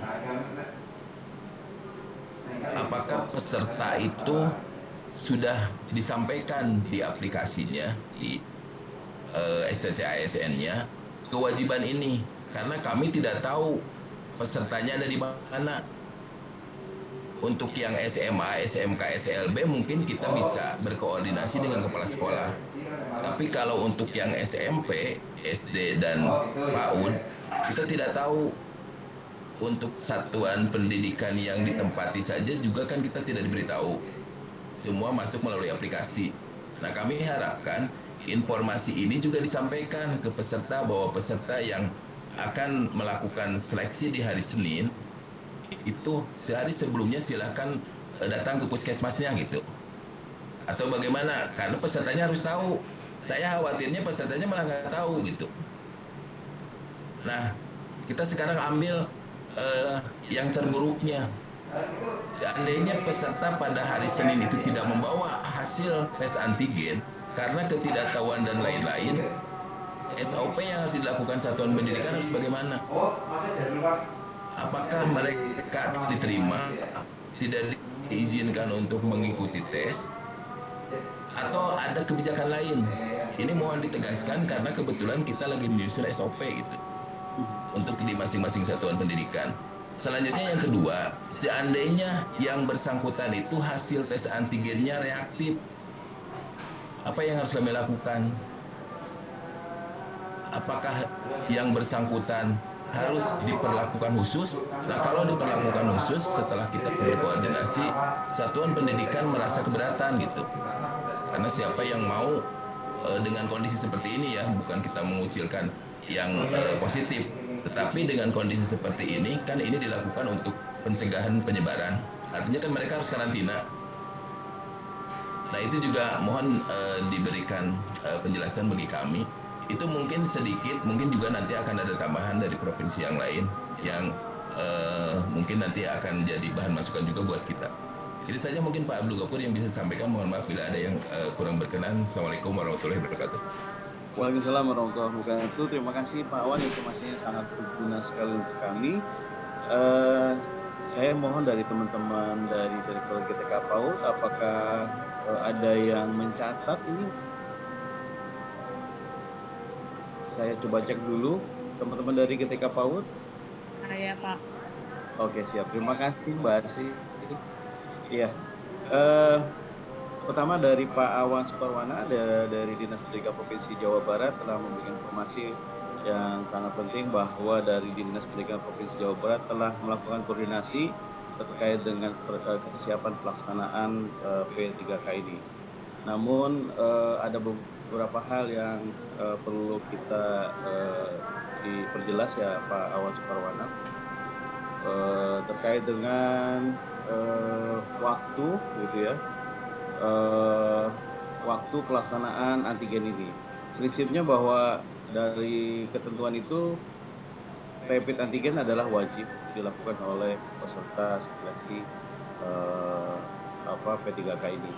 apakah peserta itu sudah disampaikan di aplikasinya, di SCC ASN-nya, kewajiban ini. Karena kami tidak tahu pesertanya ada di mana. Untuk yang SMA, SMK, SLB mungkin kita bisa berkoordinasi dengan kepala sekolah. Tapi kalau untuk yang SMP, SD, dan PAUD, kita tidak tahu. Untuk satuan pendidikan yang ditempati saja juga kan kita tidak diberitahu. Semua masuk melalui aplikasi. Nah, kami harapkan informasi ini juga disampaikan ke peserta bahwa peserta yang akan melakukan seleksi di hari Senin itu sehari sebelumnya silakan datang ke puskesmasnya gitu. Atau bagaimana? Karena pesertanya harus tahu. Saya khawatirnya pesertanya malah nggak tahu gitu. Nah, kita sekarang ambil yang terburuknya. Seandainya peserta pada hari Senin itu tidak membawa hasil tes antigen karena ketidaktahuan dan lain-lain, SOP yang harus dilakukan satuan pendidikan harus bagaimana? Apakah mereka diterima, tidak diizinkan untuk mengikuti tes, atau ada kebijakan lain? Ini mohon ditegaskan karena kebetulan kita lagi menyusun SOP gitu untuk di masing-masing satuan pendidikan. Selanjutnya yang kedua, seandainya yang bersangkutan itu hasil tes antigennya reaktif, apa yang harus kami lakukan? Apakah yang bersangkutan harus diperlakukan khusus? Nah, kalau diperlakukan khusus, setelah kita berkoordinasi, satuan pendidikan merasa keberatan gitu. Karena siapa yang mau dengan kondisi seperti ini ya, bukan kita mengucilkan yang positif, tetapi dengan kondisi seperti ini kan ini dilakukan untuk pencegahan penyebaran. Artinya kan mereka harus karantina. Nah, itu juga mohon diberikan penjelasan bagi kami. Itu mungkin sedikit, mungkin juga nanti akan ada tambahan dari provinsi yang lain yang mungkin nanti akan jadi bahan masukan juga buat kita. Itu saja mungkin Pak Abdul Ghafur yang bisa sampaikan. Mohon maaf bila ada yang kurang berkenan. Assalamualaikum warahmatullahi wabarakatuh. Waalaikumsalam warahmatullahi wabarakatuh. Terima kasih Pak Awan, informasinya sangat berguna sekali untuk kami. Saya mohon dari teman-teman dari GTK PAUD, apakah ada yang mencatat ini? Saya coba cek dulu, teman-teman dari GTK PAUD. Saya Pak. Oke, siap. Terima kasih Mbak Asri. Iya. Pertama dari Pak Awan Suparwana dari Dinas Pendidikan Provinsi Jawa Barat telah memberikan informasi yang sangat penting bahwa dari Dinas Pendidikan Provinsi Jawa Barat telah melakukan koordinasi terkait dengan kesiapan pelaksanaan P3K ini. Namun ada beberapa hal yang perlu kita diperjelas ya Pak Awan Suparwana terkait dengan waktu gitu ya. Waktu pelaksanaan antigen ini. Prinsipnya bahwa dari ketentuan itu rapid antigen adalah wajib dilakukan oleh peserta seleksi P3K ini.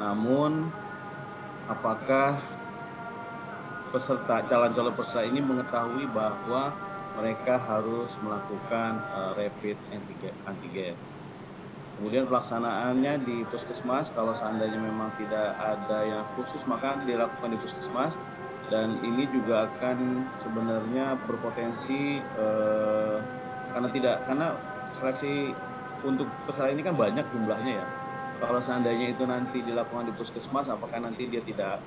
Namun apakah calon-calon peserta ini mengetahui bahwa mereka harus melakukan rapid antigen? Kemudian pelaksanaannya di puskesmas, kalau seandainya memang tidak ada yang khusus maka dilakukan di puskesmas, dan ini juga akan sebenarnya berpotensi karena seleksi untuk peserta ini kan banyak jumlahnya ya. Kalau seandainya itu nanti dilakukan di puskesmas, apakah nanti dia tidak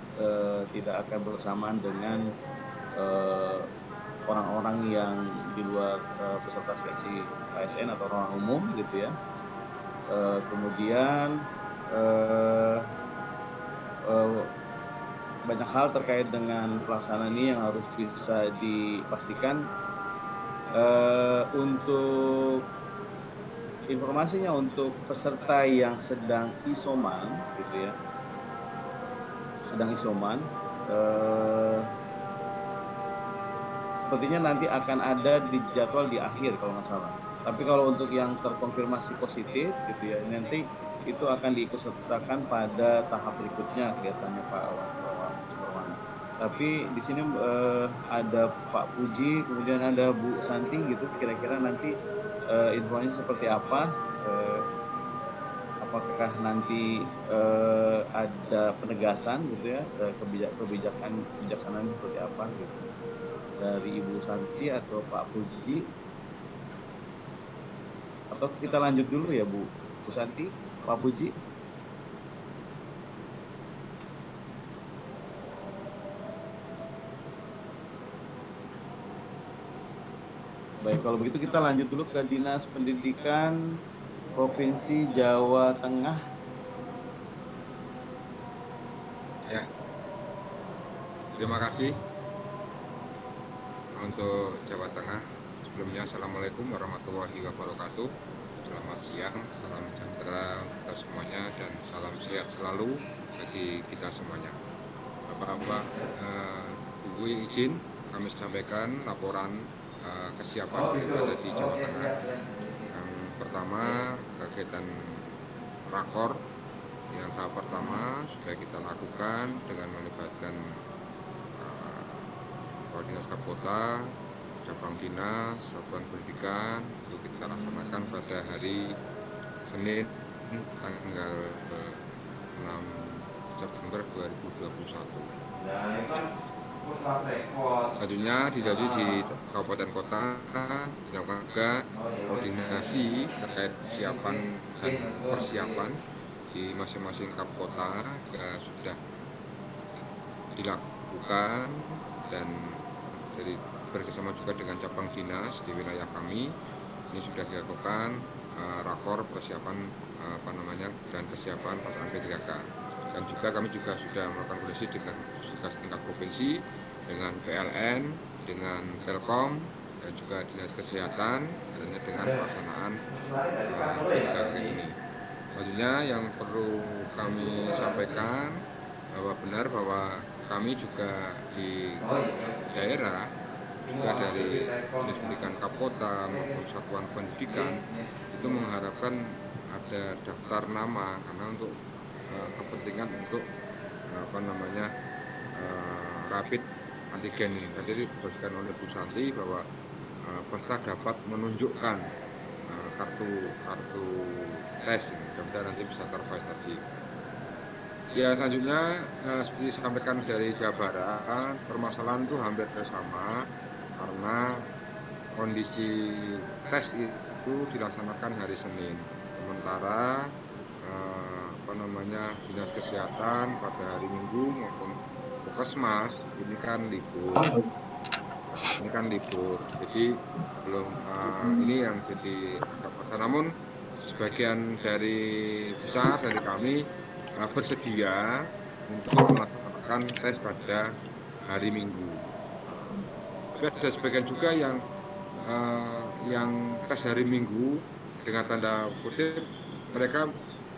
akan bersamaan dengan orang-orang yang di luar peserta seleksi ASN atau orang umum gitu ya. Kemudian banyak hal terkait dengan pelaksanaan ini yang harus bisa dipastikan. Untuk informasinya, untuk peserta yang sedang isoman gitu ya, sepertinya nanti akan ada di jadwal di akhir kalau nggak salah. Tapi kalau untuk yang terkonfirmasi positif gitu ya, nanti itu akan diikutsertakan pada tahap berikutnya kelihatannya Pak Superman. Tapi di sini ada Pak Puji, kemudian ada Bu Santi gitu. Kira-kira nanti infonya seperti apa? Apakah nanti ada penegasan gitu ya, kebijaksanaan seperti apa gitu dari Ibu Santi atau Pak Puji? Atau kita lanjut dulu ya Bu Santi, Pak Puji? Baik, kalau begitu kita lanjut dulu ke Dinas Pendidikan Provinsi Jawa Tengah. Ya, terima kasih untuk Jawa Tengah. Sebelumnya, Assalamualaikum warahmatullahi wabarakatuh. Selamat siang, salam sejahtera kita semuanya, dan salam sehat selalu bagi kita semuanya. Bapak-bapak, Ibu izin kami sampaikan laporan kesiapan ada di Jawa Tengah. Yang pertama, kegiatan rakor yang tahap pertama sudah kita lakukan dengan melibatkan Dinas Kapota, cabang dinas, satuan pendidikan. Itu kita laksanakan pada hari Senin tanggal 6 September 2021. Selanjutnya di kabupaten kota dilakukan juga koordinasi terkait kesiapan dan persiapan di masing-masing kota sudah dilakukan, dan dari bekerjasama juga dengan cabang dinas di wilayah kami ini sudah dilakukan rakor persiapan dan kesiapan pelaksanaan P3K. Dan juga kami juga sudah melakukan koordinasi dengan tugas tingkat provinsi, dengan PLN, dengan Telkom, dan juga dinas kesehatan dengan pelaksanaan P3K ini. Selanjutnya yang perlu kami sampaikan benar bahwa kami juga di daerah juga dari Dinas Pendidikan Kapota maupun satuan pendidikan itu mengharapkan ada daftar nama, karena untuk kepentingan untuk rapid antigen ini. Tadi diberikan oleh Bu Santi bahwa peserta dapat menunjukkan kartu tes ini, mudah-mudahan nanti bisa tervalidasi. Ya, selanjutnya seperti disampaikan dari Jawa Barat, permasalahan itu hampir sama karena kondisi tes itu dilaksanakan hari Senin, sementara Dinas Kesehatan pada hari Minggu maupun Puskesmas ini kan libur. Jadi belum ini yang jadi agak. Namun sebagian besar dari kami bersedia untuk melaksanakan tes pada hari Minggu. Tapi ada sebagian juga yang tes hari Minggu dengan tanda kutip mereka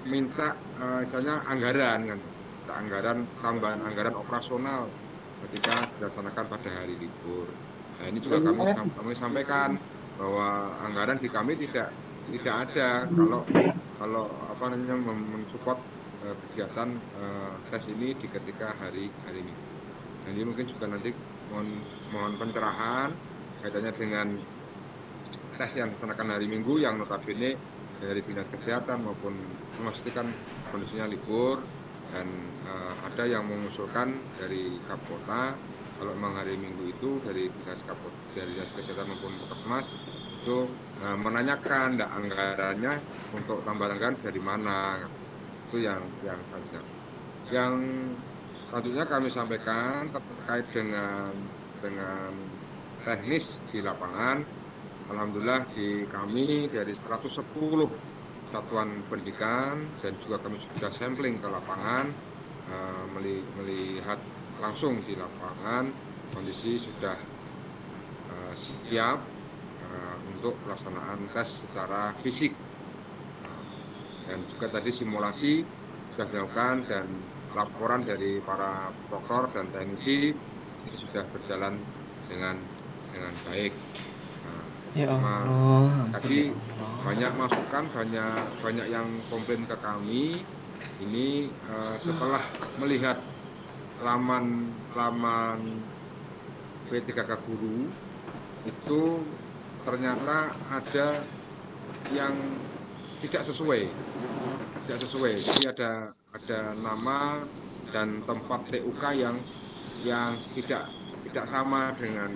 minta misalnya anggaran, tambahan anggaran operasional ketika dilaksanakan pada hari libur. Nah, ini juga kami sampaikan bahwa anggaran di kami tidak ada kalau mensupport kegiatan tes ini di ketika hari Minggu. Dan ini mungkin juga nanti mohon pencerahan kaitannya dengan tes yang dilaksanakan hari Minggu yang notabene dari Dinas Kesehatan maupun memastikan kondisinya libur, dan ada yang mengusulkan dari Kapolta kalau memang hari Minggu itu dari Dinas Kesehatan maupun Puskesmas itu menanyakan anggarannya untuk tambahan anggaran dari mana. Itu yang selanjutnya. Yang selanjutnya kami sampaikan terkait dengan teknis di lapangan. Alhamdulillah di kami dari 110 satuan pendidikan, dan juga kami sudah sampling ke lapangan, melihat langsung di lapangan kondisi sudah siap untuk pelaksanaan tes secara fisik. Dan juga tadi simulasi sudah dilakukan, dan laporan dari para proktor dan teknisi ini sudah berjalan dengan baik. Ya Nah, Allah. tadi banyak masukan, banyak yang komplain ke kami. Ini setelah melihat laman P3K Guru itu ternyata ada yang tidak sesuai. Jadi ada nama dan tempat TUK yang tidak sama dengan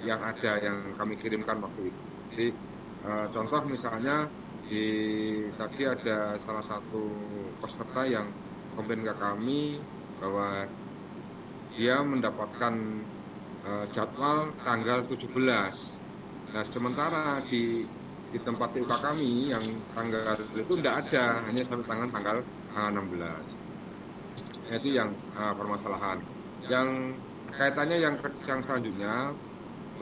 yang ada yang kami kirimkan waktu itu. Jadi contoh misalnya tadi ada salah satu peserta yang komplain ke kami bahwa dia mendapatkan jadwal tanggal 17. Nah, sementara di tempat TUK kami yang tanggal itu tidak ada, hanya sampai tanggal 16. Nah, itu yang permasalahan. Yang kaitannya yang selanjutnya,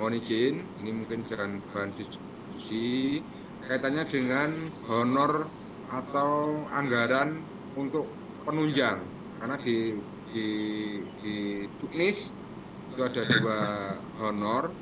mohon izin, ini mungkin jangan bahan diskusi, kaitannya dengan honor atau anggaran untuk penunjang. Karena di Juknis itu ada 2 honor,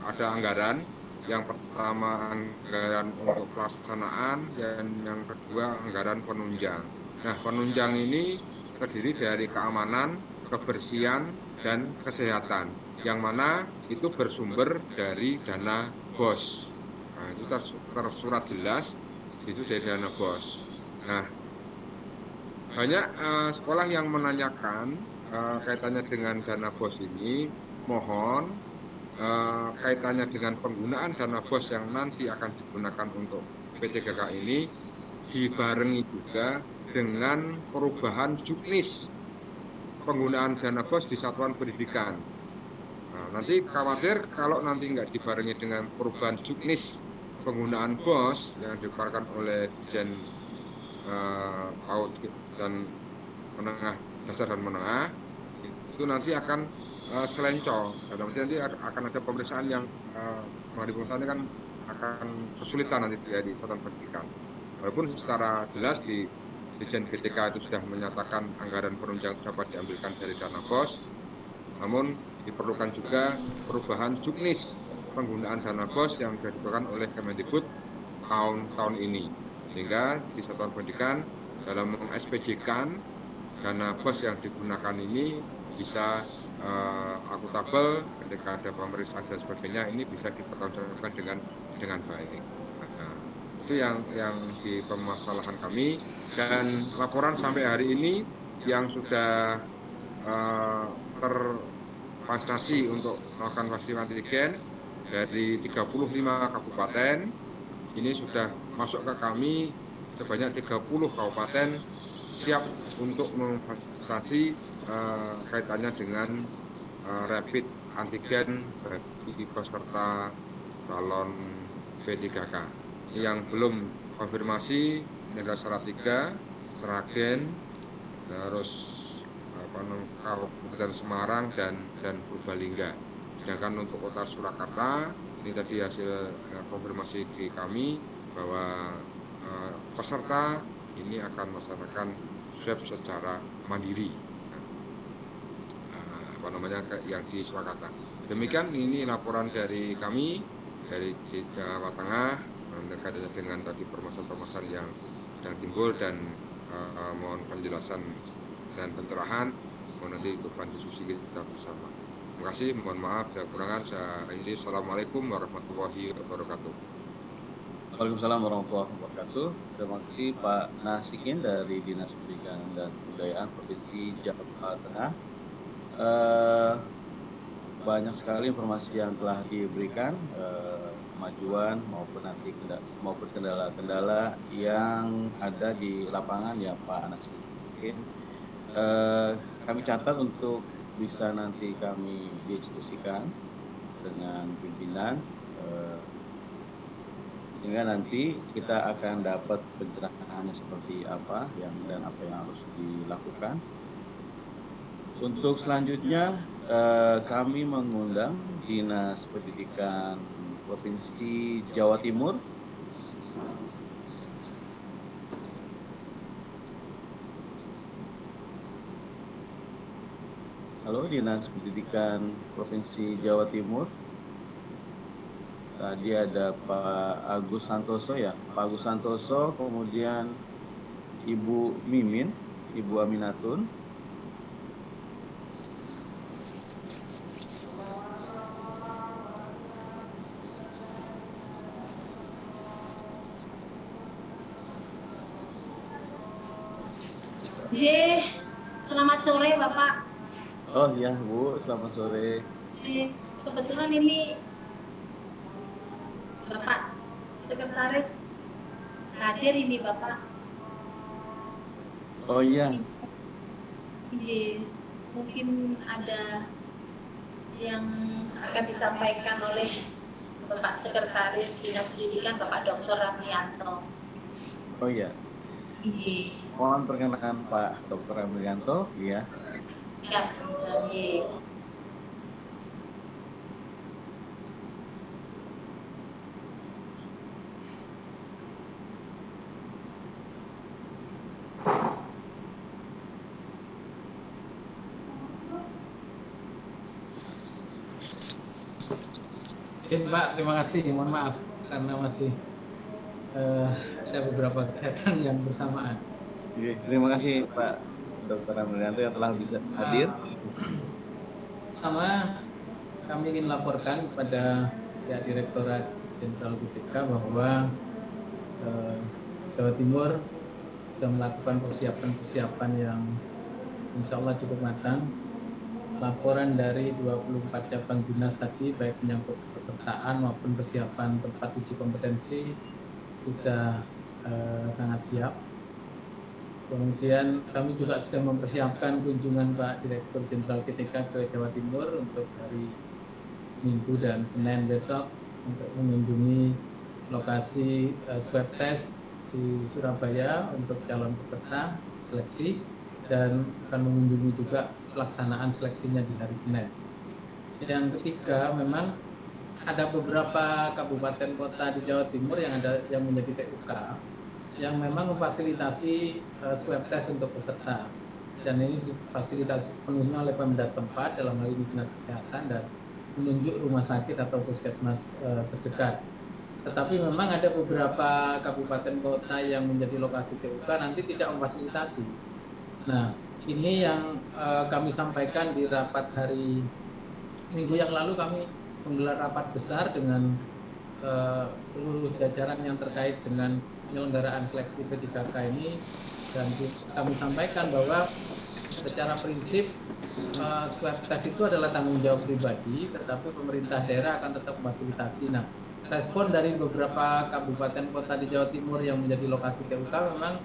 ada anggaran. Yang pertama anggaran untuk pelaksanaan dan yang kedua anggaran penunjang. Nah, penunjang ini terdiri dari keamanan, kebersihan, dan kesehatan, yang mana itu bersumber dari dana BOS. Nah, itu tersurat jelas, itu dari dana BOS. Nah, banyak sekolah yang menanyakan kaitannya dengan dana BOS ini, mohon kaitannya dengan penggunaan dana BOS yang nanti akan digunakan untuk P3K ini dibarengi juga dengan perubahan juknis penggunaan dana BOS di satuan pendidikan. Nah, nanti khawatir kalau nanti nggak dibarengi dengan perubahan juknis penggunaan BOS yang dikeluarkan oleh Dirjen PAUD dan menengah, dasar dan menengah, itu nanti akan selencong. Nanti akan ada pemeriksaan yang di pemeriksaan kan akan kesulitan nanti dari satuan pendidikan. Walaupun secara jelas di Dirjen PTK itu sudah menyatakan anggaran penunjang dapat diambilkan dari dana BOS, namun diperlukan juga perubahan juknis penggunaan dana BOS yang sudah diberikan oleh Kemendikbud tahun ini, sehingga di satuan pendidikan dalam meng-SPJ-kan dana BOS yang digunakan ini bisa akuntabel ketika ada pemeriksaan dan sebagainya, ini bisa dipertanggungjawabkan dengan baik. Nah, itu yang di permasalahan kami, dan laporan sampai hari ini yang sudah tervaksinasi untuk melakukan vaksin antigen dari 35 kabupaten ini sudah masuk ke kami sebanyak 30 kabupaten siap untuk memvaksinasi kaitannya dengan rapid antigen bagi peserta calon P3K. Yang belum konfirmasi Negara Salatiga, Sragen, terus Kabupaten Semarang dan Purbalingga. Sedangkan untuk Kota Surakarta ini tadi hasil konfirmasi di kami bahwa peserta ini akan melaksanakan swab secara mandiri, yang di Surakarta. Demikian ini laporan dari kami dari Jawa Tengah kaitannya dengan tadi permasalahan-permasalahan yang sedang timbul, dan mohon penjelasan dan pencerahan, mohon nanti untuk diskusi kita bersama. Terima kasih, mohon maaf jika kurangan. Saya akhiri. Assalamualaikum warahmatullahi wabarakatuh. Waalaikumsalam warahmatullahi wabarakatuh. Terima kasih Pak Nasikin dari Dinas Pendidikan dan Kebudayaan Provinsi Jawa Tengah. Banyak sekali informasi yang telah diberikan, kemajuan maupun kendala-kendala yang ada di lapangan ya Pak Nasikin. Kami catat untuk bisa nanti kami diskusikan dengan pimpinan, sehingga nanti kita akan dapat pencerahan seperti apa dan apa yang harus dilakukan. Untuk selanjutnya kami mengundang Dinas Pendidikan Provinsi Jawa Timur. Halo, Dinas Pendidikan Provinsi Jawa Timur. Tadi ada Pak Agus Santoso ya, Pak Agus Santoso, kemudian Ibu Mimin, Ibu Aminatun. J, selamat sore Bapak. Oh ya Bu, selamat sore. Kebetulan ini Bapak Sekretaris hadir ini Bapak. Oh iya. J, mungkin ada yang akan disampaikan oleh Bapak Sekretaris Dinas Pendidikan Bapak Dr. Ramlianto. Oh iya. Iya. Mohon perkenalkan Pak Dr. Ramlianto, ya. Siap sebenarnya. Izin Pak, terima kasih. Mohon maaf karena masih ada beberapa kegiatan yang bersamaan. Terima kasih Pak Dr. Ramlianto yang telah bisa hadir. Pertama, kami ingin laporkan kepada pihak Direktorat Jenderal BPK bahwa Jawa Timur sudah melakukan persiapan-persiapan yang insya Allah cukup matang. Laporan dari 24 cabang dinas tadi, baik menyangkut kepesertaan maupun persiapan tempat uji kompetensi, sudah sangat siap. Kemudian kami juga sudah mempersiapkan kunjungan Pak Direktur Jenderal GTK ke Jawa Timur untuk hari Minggu dan Senin besok untuk mengunjungi lokasi swab test di Surabaya untuk calon peserta seleksi dan akan mengunjungi juga pelaksanaan seleksinya di hari Senin. Yang ketiga, memang ada beberapa kabupaten kota di Jawa Timur yang menjadi TUK yang memang memfasilitasi swab test untuk peserta, dan ini difasilitasi sepenuhnya oleh Pemda setempat dalam hal ini Dinas Kesehatan dan menunjuk rumah sakit atau puskesmas terdekat. Tetapi memang ada beberapa kabupaten kota yang menjadi lokasi TUK nanti tidak memfasilitasi. Nah, ini yang kami sampaikan di rapat hari Minggu yang lalu. Kami menggelar rapat besar dengan seluruh jajaran yang terkait dengan penyelenggaraan seleksi P3K ini, dan kami sampaikan bahwa secara prinsip swab test itu adalah tanggung jawab pribadi, tetapi pemerintah daerah akan tetap memfasilitasi. Nah, respon dari beberapa kabupaten kota di Jawa Timur yang menjadi lokasi TUK memang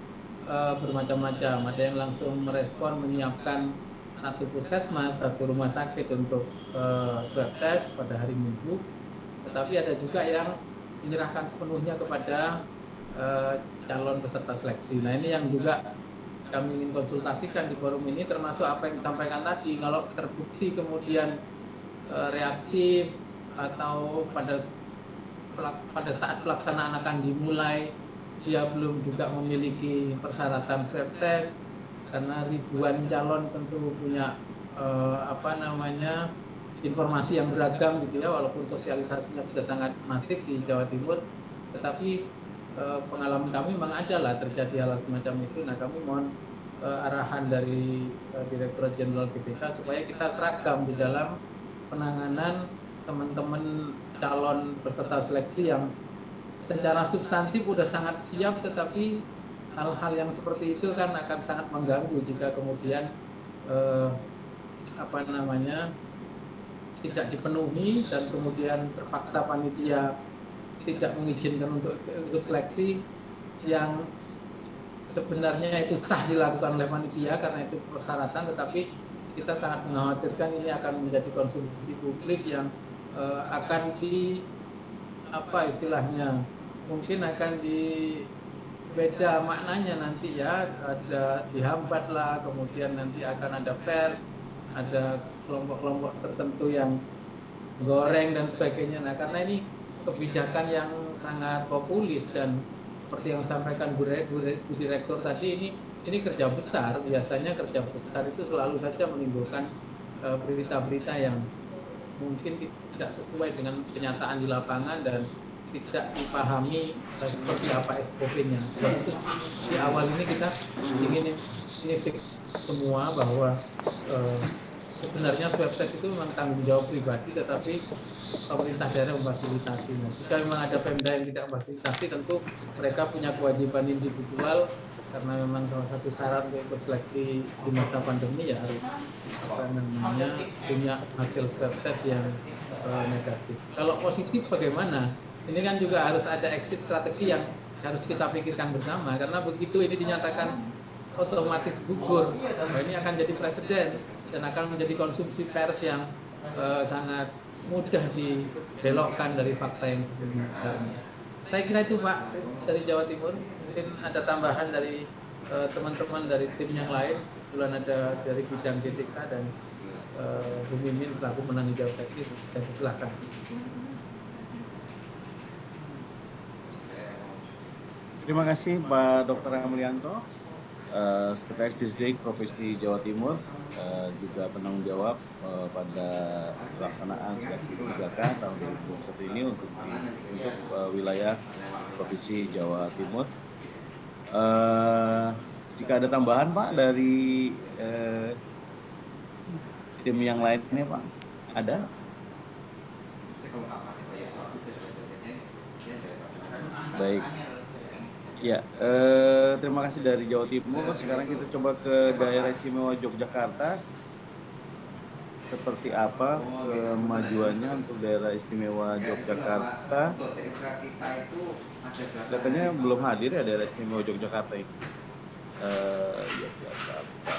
bermacam-macam. Ada yang langsung merespon menyiapkan satu puskesmas, satu rumah sakit untuk swab test pada hari Minggu, tetapi ada juga yang menyerahkan sepenuhnya kepada calon peserta seleksi. Nah, ini yang juga kami ingin konsultasikan di forum ini, termasuk apa yang disampaikan tadi. Kalau terbukti kemudian reaktif atau pada saat pelaksanaan akan dimulai dia belum juga memiliki persyaratan swab test, karena ribuan calon tentu punya informasi yang beragam gitu ya, walaupun sosialisasinya sudah sangat masif di Jawa Timur, tetapi pengalaman kami memang ada lah terjadi hal semacam itu. Nah, kami mohon arahan dari Direktorat Jenderal GTK supaya kita seragam di dalam penanganan teman-teman calon peserta seleksi yang secara substantif udah sangat siap, tetapi hal-hal yang seperti itu kan akan sangat mengganggu jika kemudian tidak dipenuhi dan kemudian terpaksa panitia tidak mengizinkan untuk ikut seleksi yang sebenarnya itu sah dilakukan oleh panitia karena itu persyaratan, tetapi kita sangat mengkhawatirkan ini akan menjadi konsumsi publik yang akan mungkin akan beda maknanya nanti ya, ada dihambat lah, kemudian nanti akan ada pers, ada kelompok-kelompok tertentu yang goreng dan sebagainya. Nah, karena ini kebijakan yang sangat populis dan seperti yang disampaikan Bu Direktur tadi, ini kerja besar. Biasanya kerja besar itu selalu saja menimbulkan berita-berita yang mungkin tidak sesuai dengan kenyataan di lapangan dan tidak dipahami seperti apa SOP-nya. Sebab itu di awal ini kita ingin ini fix semua bahwa sebenarnya swab test itu memang tanggung jawab pribadi, tetapi pemerintah daerah memfasilitasi. Nah, jika memang ada Pemda yang tidak memfasilitasi, tentu mereka punya kewajiban individual karena memang salah satu syarat untuk ikut seleksi di masa pandemi ya harus punya hasil swab test yang negatif. Kalau positif bagaimana? Ini kan juga harus ada exit strategi yang harus kita pikirkan bersama, karena begitu ini dinyatakan otomatis gugur, nah ini akan jadi presiden dan akan menjadi konsumsi pers yang sangat mudah dibelokkan dari fakta yang sebelumnya. Saya kira itu Pak dari Jawa Timur. Mungkin ada tambahan dari teman-teman dari tim yang lain. Kebetulan ada dari bidang GTK dan Bu Mimin selaku penanggung jawab teknis. Saya silakan. Terima kasih Pak Dr. Amlianto, Sekretaris Distrik Provinsi Jawa Timur, juga penanggung jawab pada pelaksanaan seleksi 3K tahun 2021 ini untuk wilayah Provinsi Jawa Timur. Jika ada tambahan Pak dari tim yang lainnya Pak, ada? Baik. Ya, terima kasih dari Jawa Timur. Sekarang kita coba ke Daerah Istimewa Yogyakarta. Seperti apa kemajuannya untuk Daerah Istimewa Yogyakarta? Katanya belum hadir ya Daerah Istimewa Yogyakarta ini. Yogyakarta.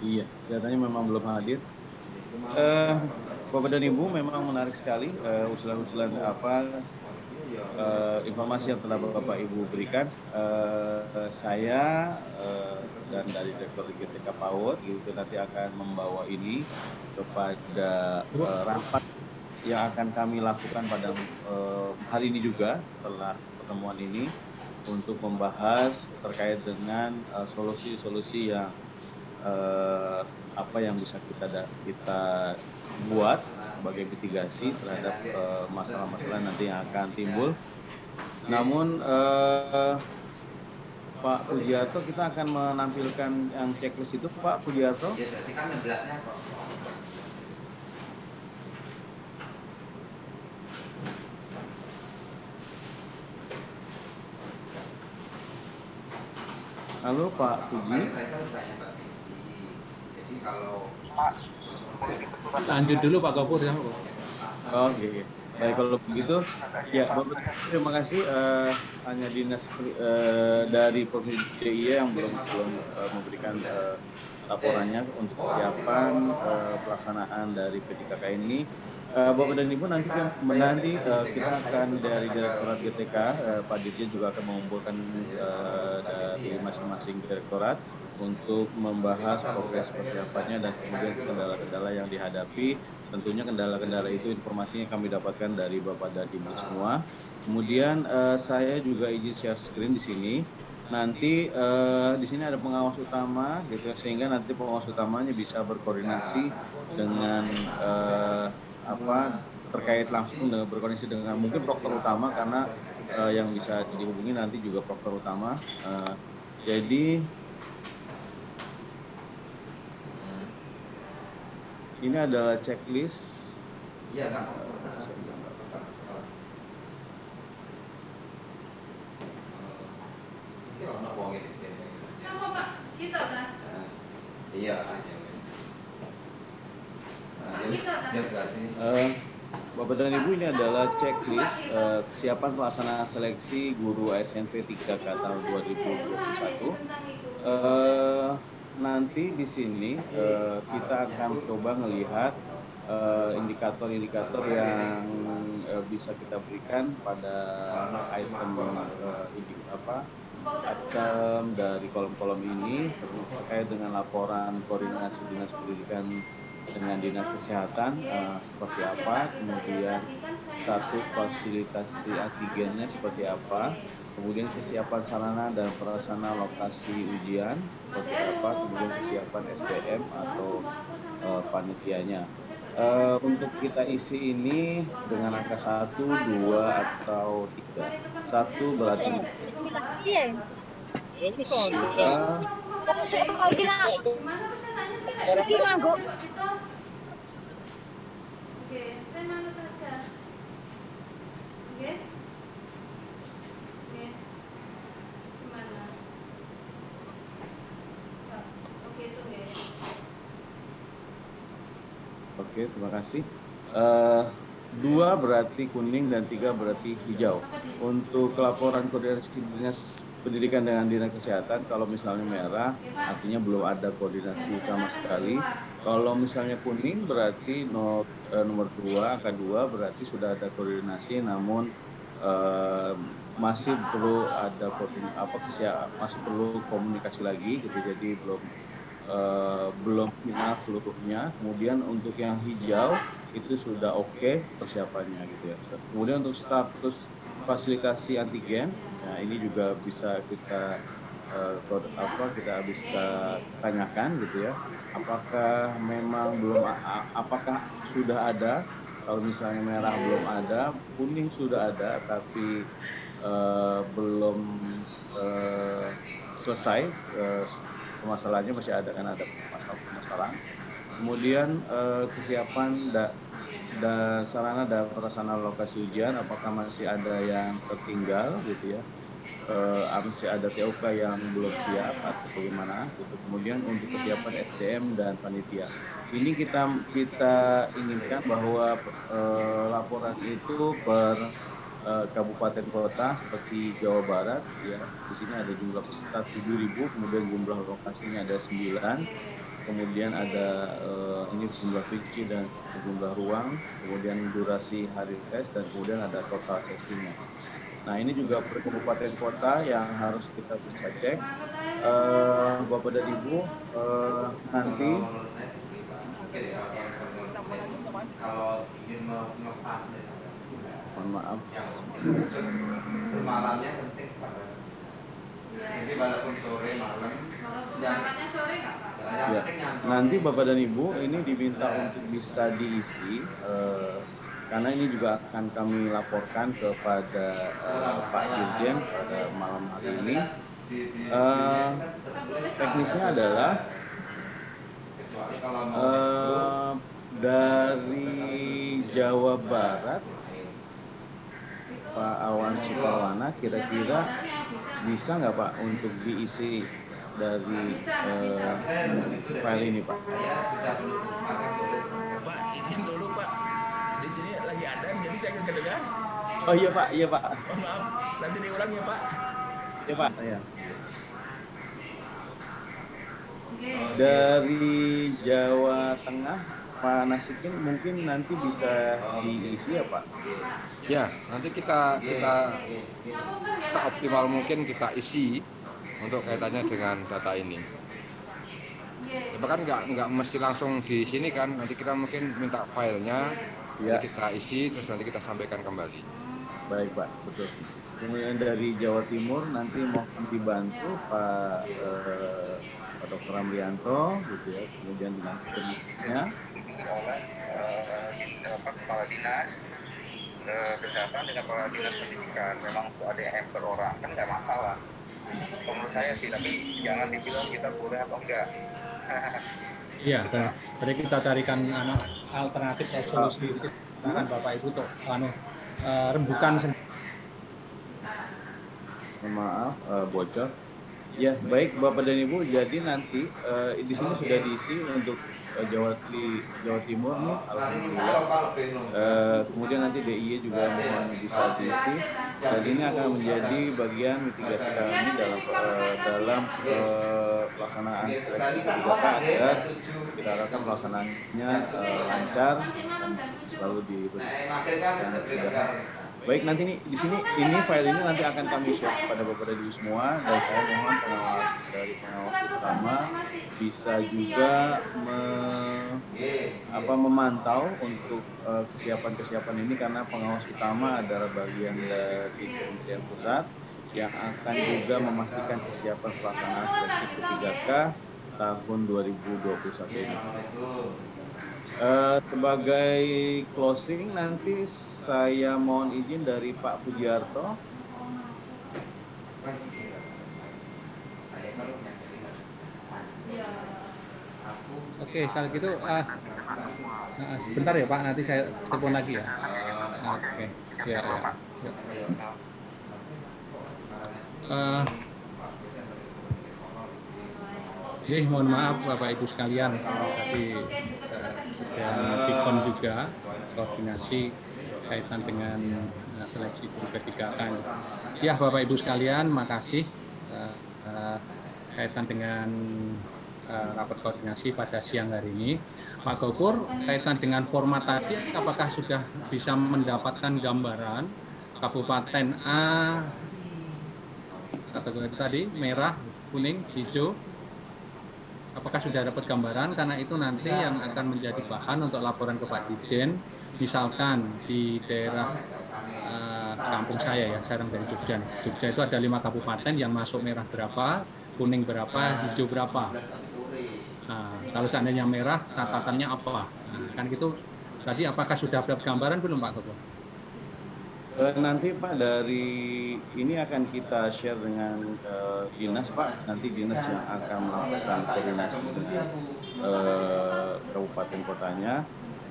Iya, katanya memang belum hadir. Bapak dan Ibu, memang menarik sekali usulan-usulan informasi yang telah Bapak Ibu berikan. Saya dan dari Direktur GTK PAUD itu nanti akan membawa ini kepada rapat yang akan kami lakukan pada hari ini juga setelah pertemuan ini untuk membahas terkait dengan solusi-solusi yang apa yang bisa kita buat sebagai mitigasi terhadap masalah-masalah nanti yang akan timbul. Namun Pak Pujiarto, kita akan menampilkan yang checklist itu Pak Pujiarto. Halo Pak Puji. Lanjut dulu Pak Gopur ya. Oke. Baik, kalau begitu ya Bapak, terima kasih. Hanya dinas dari Provinsi DIY yang belum memberikan laporannya untuk kesiapan pelaksanaan dari P3K ini. Bapak dan Ibu, nanti kita akan dari Direktorat GTK, Pak Dirjen juga akan mengumpulkan dari masing-masing direktorat untuk membahas progres seperti apanya dan kemudian kendala-kendala yang dihadapi. Tentunya kendala-kendala itu informasinya kami dapatkan dari Bapak dan Ibu semua. Kemudian saya juga izin share screen di sini. Nanti di sini ada pengawas utama, gitu, sehingga nanti pengawas utamanya bisa berkoordinasi dengan terkait langsung dengan berkoordinasi dengan mungkin proktor utama, karena yang bisa dihubungi nanti juga proktor utama. Jadi ini adalah checklist. Iya, Bapak dan Ibu, ini adalah checklist kesiapan pelaksanaan seleksi guru ASNP 3K tahun 2021. Nanti di sini kita akan coba melihat indikator-indikator yang bisa kita berikan pada item item dari kolom-kolom ini terkait dengan laporan koordinasi dinas pendidikan dengan Dinas Kesehatan seperti apa, kemudian status fasilitasi antigennya seperti apa, kemudian kesiapan sarana dan prasarana lokasi ujian seperti apa, kemudian kesiapan SDM atau panitianya. Untuk kita isi ini dengan angka 1, 2, atau 3. 1 berarti Oke, terima kasih. 2 berarti kuning dan 3 berarti hijau. Untuk laporan koordinasi dinas pendidikan dengan dinas kesehatan, kalau misalnya merah artinya belum ada koordinasi sama sekali. Kalau misalnya kuning berarti nomor 2, angka 2 berarti sudah ada koordinasi, namun masih perlu ada masih perlu komunikasi lagi gitu, jadi belum final seluruhnya. Kemudian untuk yang hijau itu sudah oke persiapannya gitu ya. Kemudian untuk status fasilitasi antigen, nah ini juga bisa kita kita bisa tanyakan gitu ya. Apakah memang apakah sudah ada? Kalau misalnya merah belum ada, kuning sudah ada tapi belum selesai. Permasalahannya masih ada, kan ada masalah. Kemudian kesiapan dan sarana dan prasarana lokasi ujian, apakah masih ada yang tertinggal gitu ya, masih ada TOK yang belum siap atau bagaimana gitu. Kemudian untuk kesiapan SDM dan panitia, ini kita inginkan bahwa laporan itu per kabupaten kota seperti Jawa Barat ya. Di sini ada jumlah peserta 7.000, kemudian jumlah lokasinya ada 9, kemudian ada ini jumlah kunci dan jumlah ruang, kemudian durasi hari tes, dan kemudian ada total sesinya. Nah, ini juga per kabupaten kota yang harus kita bisa cek. Bapak dan Ibu, nanti kalau ingin mengepas, mohon maaf, malamnya penting Pak. Jadi walaupun sore malam, berangkatnya sore nggak Pak? Ya, nanti Bapak dan Ibu ini diminta untuk bisa diisi, karena ini juga akan kami laporkan kepada Pak Dirjen pada malam hari ini. Teknisnya adalah dari Jawa Barat, Pak Awan Suparwana, kira-kira bisa nggak Pak untuk diisi dari file ini Pak? Pak, izin dulu Pak. Di sini lagi adzan, jadi saya nggak kedengar. Oh iya Pak, iya Pak. Oh, maaf, nanti diulang ya Pak. Iya Pak, ya. Dari Jawa Tengah, Pak Nasikin mungkin nanti bisa diisi ya Pak? Ya, nanti kita seoptimal mungkin kita isi untuk kaitannya dengan data ini. Ya, bahkan nggak mesti langsung di sini kan, nanti kita mungkin minta filenya, ya. Kita isi, terus nanti kita sampaikan kembali. Baik Pak, betul. Kemudian dari Jawa Timur nanti mohon dibantu Pak Dr. Amrianto gitu ya, kemudian dengan teknisnya oleh Pak Kepala Dinas Kesehatan dengan Kepala Dinas Pendidikan. Memang ada yang per orang kan nggak masalah. Menurut saya sih, tapi jangan dibilang kita boleh atau enggak. Iya, tadi kita carikan alternatif solusi dengan Bapak Ibu untuk rembukan. Maaf, bocor. Ya, baik Bapak dan Ibu. Jadi nanti di sini sudah diisi untuk Jawa Timur nih, alhamdulillah. Kemudian nanti DIY juga mohon bisa diisi. Dan ini akan menjadi bagian mitigasi kami dalam pelaksanaan seleksi kebijakan agar kita harapkan pelaksanaannya lancar dan selalu diberikan kebijakan Baik, nanti nih di sini file ini nanti akan kami share kepada Bapak dan Ibu semua, dan saya mohon pengawas dari pengawas utama bisa juga memantau untuk kesiapan ini, karena pengawas utama adalah bagian dari Kementerian Pusat yang akan juga memastikan kesiapan pelaksanaan seleksi P3K tahun 2021 ini. Sebagai closing nanti saya mohon izin dari Pak Pujiarto. Oke, kalau gitu sebentar ya Pak, nanti saya telepon lagi ya. Oke, ya. Jadi mohon maaf Bapak Ibu sekalian, tadi sudah dikon juga koordinasi kaitan dengan seleksi P3K. Ya Bapak Ibu sekalian, makasih kaitan dengan rapat koordinasi pada siang hari ini. Pak Gopur, kaitan dengan format tadi, apakah sudah bisa mendapatkan gambaran Kabupaten A kategori tadi merah, kuning, hijau? Apakah sudah dapat gambaran? Karena itu nanti yang akan menjadi bahan untuk laporan ke Pak Dirjen. Misalkan di daerah kampung saya ya, Sarang dari Jogja. Jogja itu ada 5 kabupaten yang masuk merah berapa, kuning berapa, hijau berapa. Nah, kalau seandainya merah, catatannya apa? Nah, kan gitu. Tadi apakah sudah dapat gambaran belum Pak Gopur? Nanti Pak, dari ini akan kita share dengan dinas Pak. Nanti dinas yang akan melakukan koordinasi dengan kabupaten kotanya,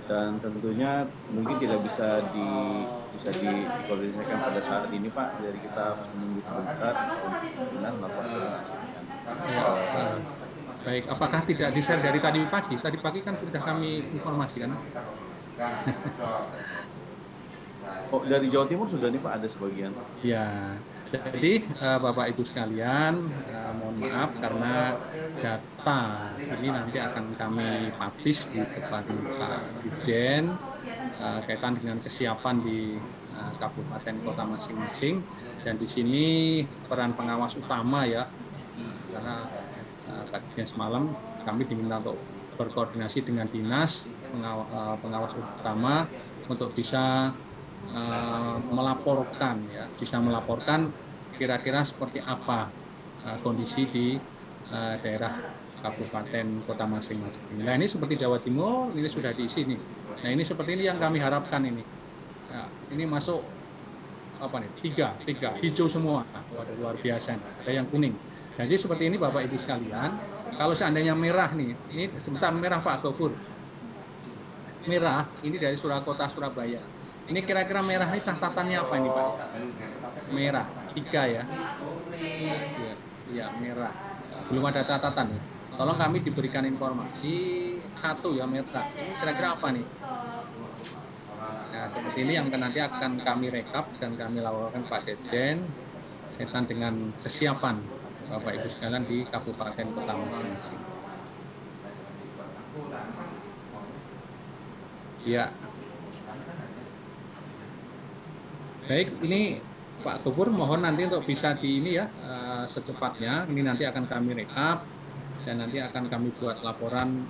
dan tentunya mungkin tidak bisa dikoordinasikan pada saat ini Pak. Jadi kita harus menunggu sebentar untuk dinas melakukan koordinasi dengan baik, apakah tidak di-share dari tadi pagi? Tadi pagi kan sudah kami informasikan. Oh, dari Jawa Timur sudah nih Pak, ada sebagian. Ya, jadi Bapak Ibu sekalian, mohon maaf karena data ini nanti akan kami publish di depan Pak Dirjen kaitan dengan kesiapan di kabupaten kota masing-masing, dan di sini peran pengawas utama ya, karena tadi semalam kami diminta untuk berkoordinasi dengan dinas pengawas utama untuk bisa melaporkan ya, bisa melaporkan kira-kira seperti apa kondisi di daerah kabupaten kota masing-masing. Nah ini seperti Jawa Timur ini sudah diisi nih. Nah ini seperti ini yang kami harapkan ini. Nah, ini masuk apa nih? Tiga hijau semua. Waduh, luar biasa. Ada yang kuning. Jadi seperti ini Bapak Ibu sekalian. Kalau seandainya merah nih, ini sebentar merah Pak Gopur. Merah ini dari Surakota Surabaya. Ini kira-kira merah ini catatannya apa ini Pak? Merah, 3 ya. Ya, merah. Belum ada catatan ya. Tolong kami diberikan informasi 1 ya merah. Ini kira-kira apa nih? Nah, seperti ini yang nanti akan kami rekap dan kami laporkan Pak Dirjen kaitan dengan kesiapan Bapak Ibu sekalian di kabupaten kota masing-masing. Ya. Baik, ini Pak Gopur mohon nanti untuk bisa di ini ya secepatnya. Ini nanti akan kami rekap dan nanti akan kami buat laporan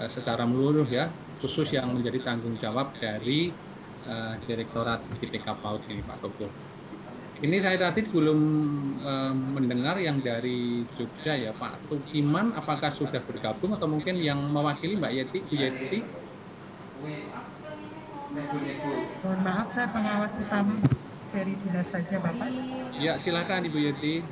secara menyeluruh ya, khusus yang menjadi tanggung jawab dari Direktorat PTK PAUD ini Pak Gopur. Ini saya tadi belum mendengar yang dari Jogja ya Pak Tukiman, apakah sudah bergabung atau mungkin yang mewakili Mbak Yeti, Bu Yeti? Mohon maaf, saya pengawas utama dari dinas saja Bapak. Ya silakan Ibu Yeti.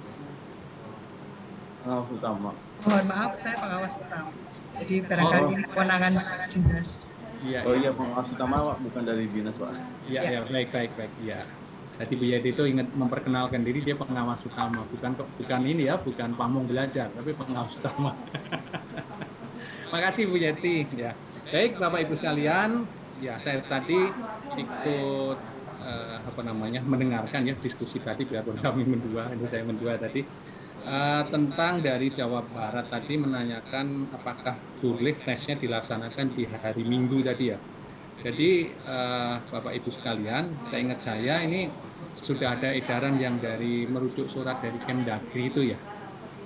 Pengawas utama. Mohon maaf, saya pengawas utama. Jadi barangkali ini kewenangan dinas. Ya, oh iya, pengawas utama Pak, bukan dari dinas Pak. Iya, ya, baik. Ya. Jadi Bu Yeti itu ingat memperkenalkan diri, dia pengawas utama, bukan ini ya, bukan pamong belajar, tapi pengawas utama. Makasih Bu Yeti. Ya, baik Bapak Ibu sekalian. Ya, saya tadi ikut mendengarkan ya diskusi tadi, biarpun kami mendua, ini saya mendua tadi tentang dari Jawa Barat tadi menanyakan apakah boleh tesnya dilaksanakan di hari Minggu tadi ya. Jadi Bapak Ibu sekalian, seingat saya ini sudah ada edaran yang dari merujuk surat dari Kemdagri itu ya.